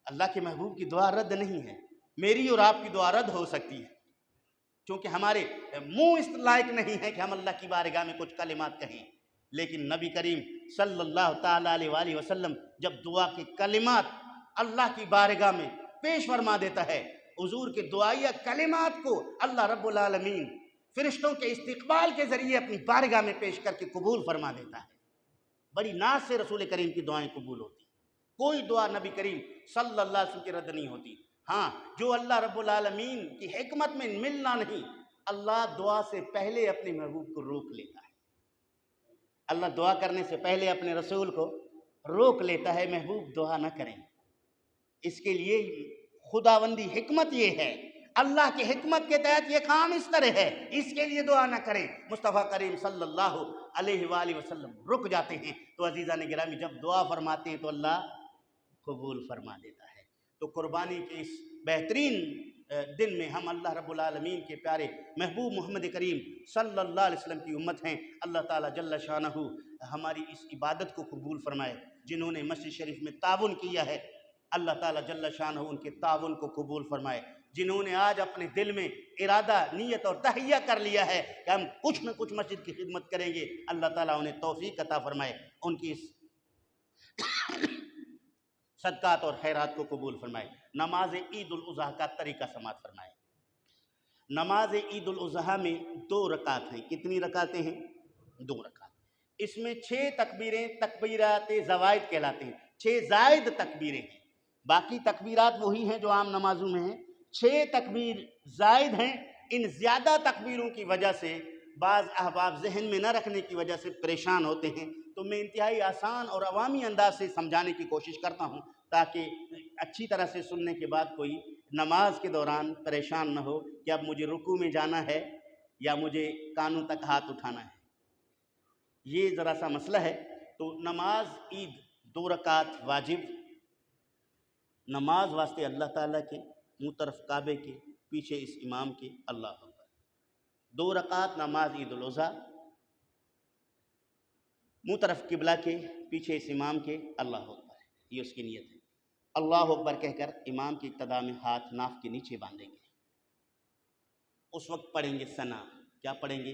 اللہ کے محبوب کی دعا رد نہیں ہے، میری اور آپ کی دعا رد ہو سکتی ہے، کیونکہ ہمارے منہ اس لائق نہیں ہے کہ ہم اللہ کی بارگاہ میں کچھ کلمات کہیں، لیکن نبی کریم صلی اللہ تعالیٰ علیہ وآلہ وسلم جب دعا کے کلمات اللہ کی بارگاہ میں پیش فرما دیتا ہے، حضور کے دعائیہ کلمات کو اللہ رب العالمین فرشتوں کے استقبال کے ذریعے اپنی بارگاہ میں پیش کر کے قبول فرما دیتا ہے۔ بڑی ناز سے رسول کریم کی دعائیں قبول ہوتی، کوئی دعا نبی کریم صلی اللہ علیہ وسلم کی رد نہیں ہوتی۔ ہاں، جو اللہ رب العالمین کی حکمت میں ملنا نہیں، اللہ دعا سے پہلے اپنے محبوب کو روک لیتا ہے، اللہ دعا کرنے سے پہلے اپنے رسول کو روک لیتا ہے، محبوب دعا نہ کریں۔ اس کے لیے خداوندی حکمت یہ ہے، اللہ کی حکمت کے تحت یہ کام اس طرح ہے، اس کے لیے دعا نہ کریں۔ مصطفیٰ کریم صلی اللہ علیہ وآلہ وسلم رک جاتے ہیں، تو عزیزان گرامی جب دعا فرماتے ہیں تو اللہ قبول فرما دیتا ہے۔ تو قربانی کے اس بہترین دن میں ہم اللہ رب العالمین کے پیارے محبوب محمد کریم صلی اللہ علیہ وسلم کی امت ہیں۔ اللہ تعالیٰ جل شانہ ہماری اس عبادت کو قبول فرمائے۔ جنہوں نے مسجد شریف میں تعاون کیا ہے، اللہ تعالیٰ جل شانہ ان کے تعاون کو قبول فرمائے۔ جنہوں نے آج اپنے دل میں ارادہ، نیت اور تہیہ کر لیا ہے کہ ہم کچھ نہ کچھ مسجد کی خدمت کریں گے، اللہ تعالیٰ انہیں توفیق عطا فرمائے، ان کی اس صدقات اور خیرات کو قبول فرمائے۔ نماز عید الاضحیٰ کا طریقہ سماعت فرمائے۔ نماز عید الاضحیٰ میں 2 رکعت ہیں۔ کتنی رکعتیں ہیں؟ 2 رکعت۔ اس میں 6 تکبیریں تکبیرات زوائد کہلاتے ہیں، 6 زائد تکبیریں ہیں۔ باقی تکبیرات وہی ہیں جو عام نمازوں میں ہیں، 6 تکبیر زائد ہیں۔ ان زیادہ تکبیروں کی وجہ سے بعض احباب ذہن میں نہ رکھنے کی وجہ سے پریشان ہوتے ہیں، تو میں انتہائی آسان اور عوامی انداز سے سمجھانے کی کوشش کرتا ہوں تاکہ اچھی طرح سے سننے کے بعد کوئی نماز کے دوران پریشان نہ ہو کہ اب مجھے رکوع میں جانا ہے یا مجھے کانوں تک ہاتھ اٹھانا ہے۔ یہ ذرا سا مسئلہ ہے۔ تو نماز عید 2 رکعت واجب، نماز واسطے اللہ تعالیٰ کے، منہ طرف کعبے کے، پیچھے اس امام کے، اللہ اکبر۔ 2 رکعت نماز عید الاضحیٰ، منہ طرف قبلہ کے، پیچھے اس امام کے، اللہ اکبر، یہ اس کی نیت ہے۔ اللہ اکبر کہہ کر امام کی ابتدا میں ہاتھ ناف کے نیچے باندھیں گے، اس وقت پڑھیں گے ثنا۔ کیا پڑھیں گے؟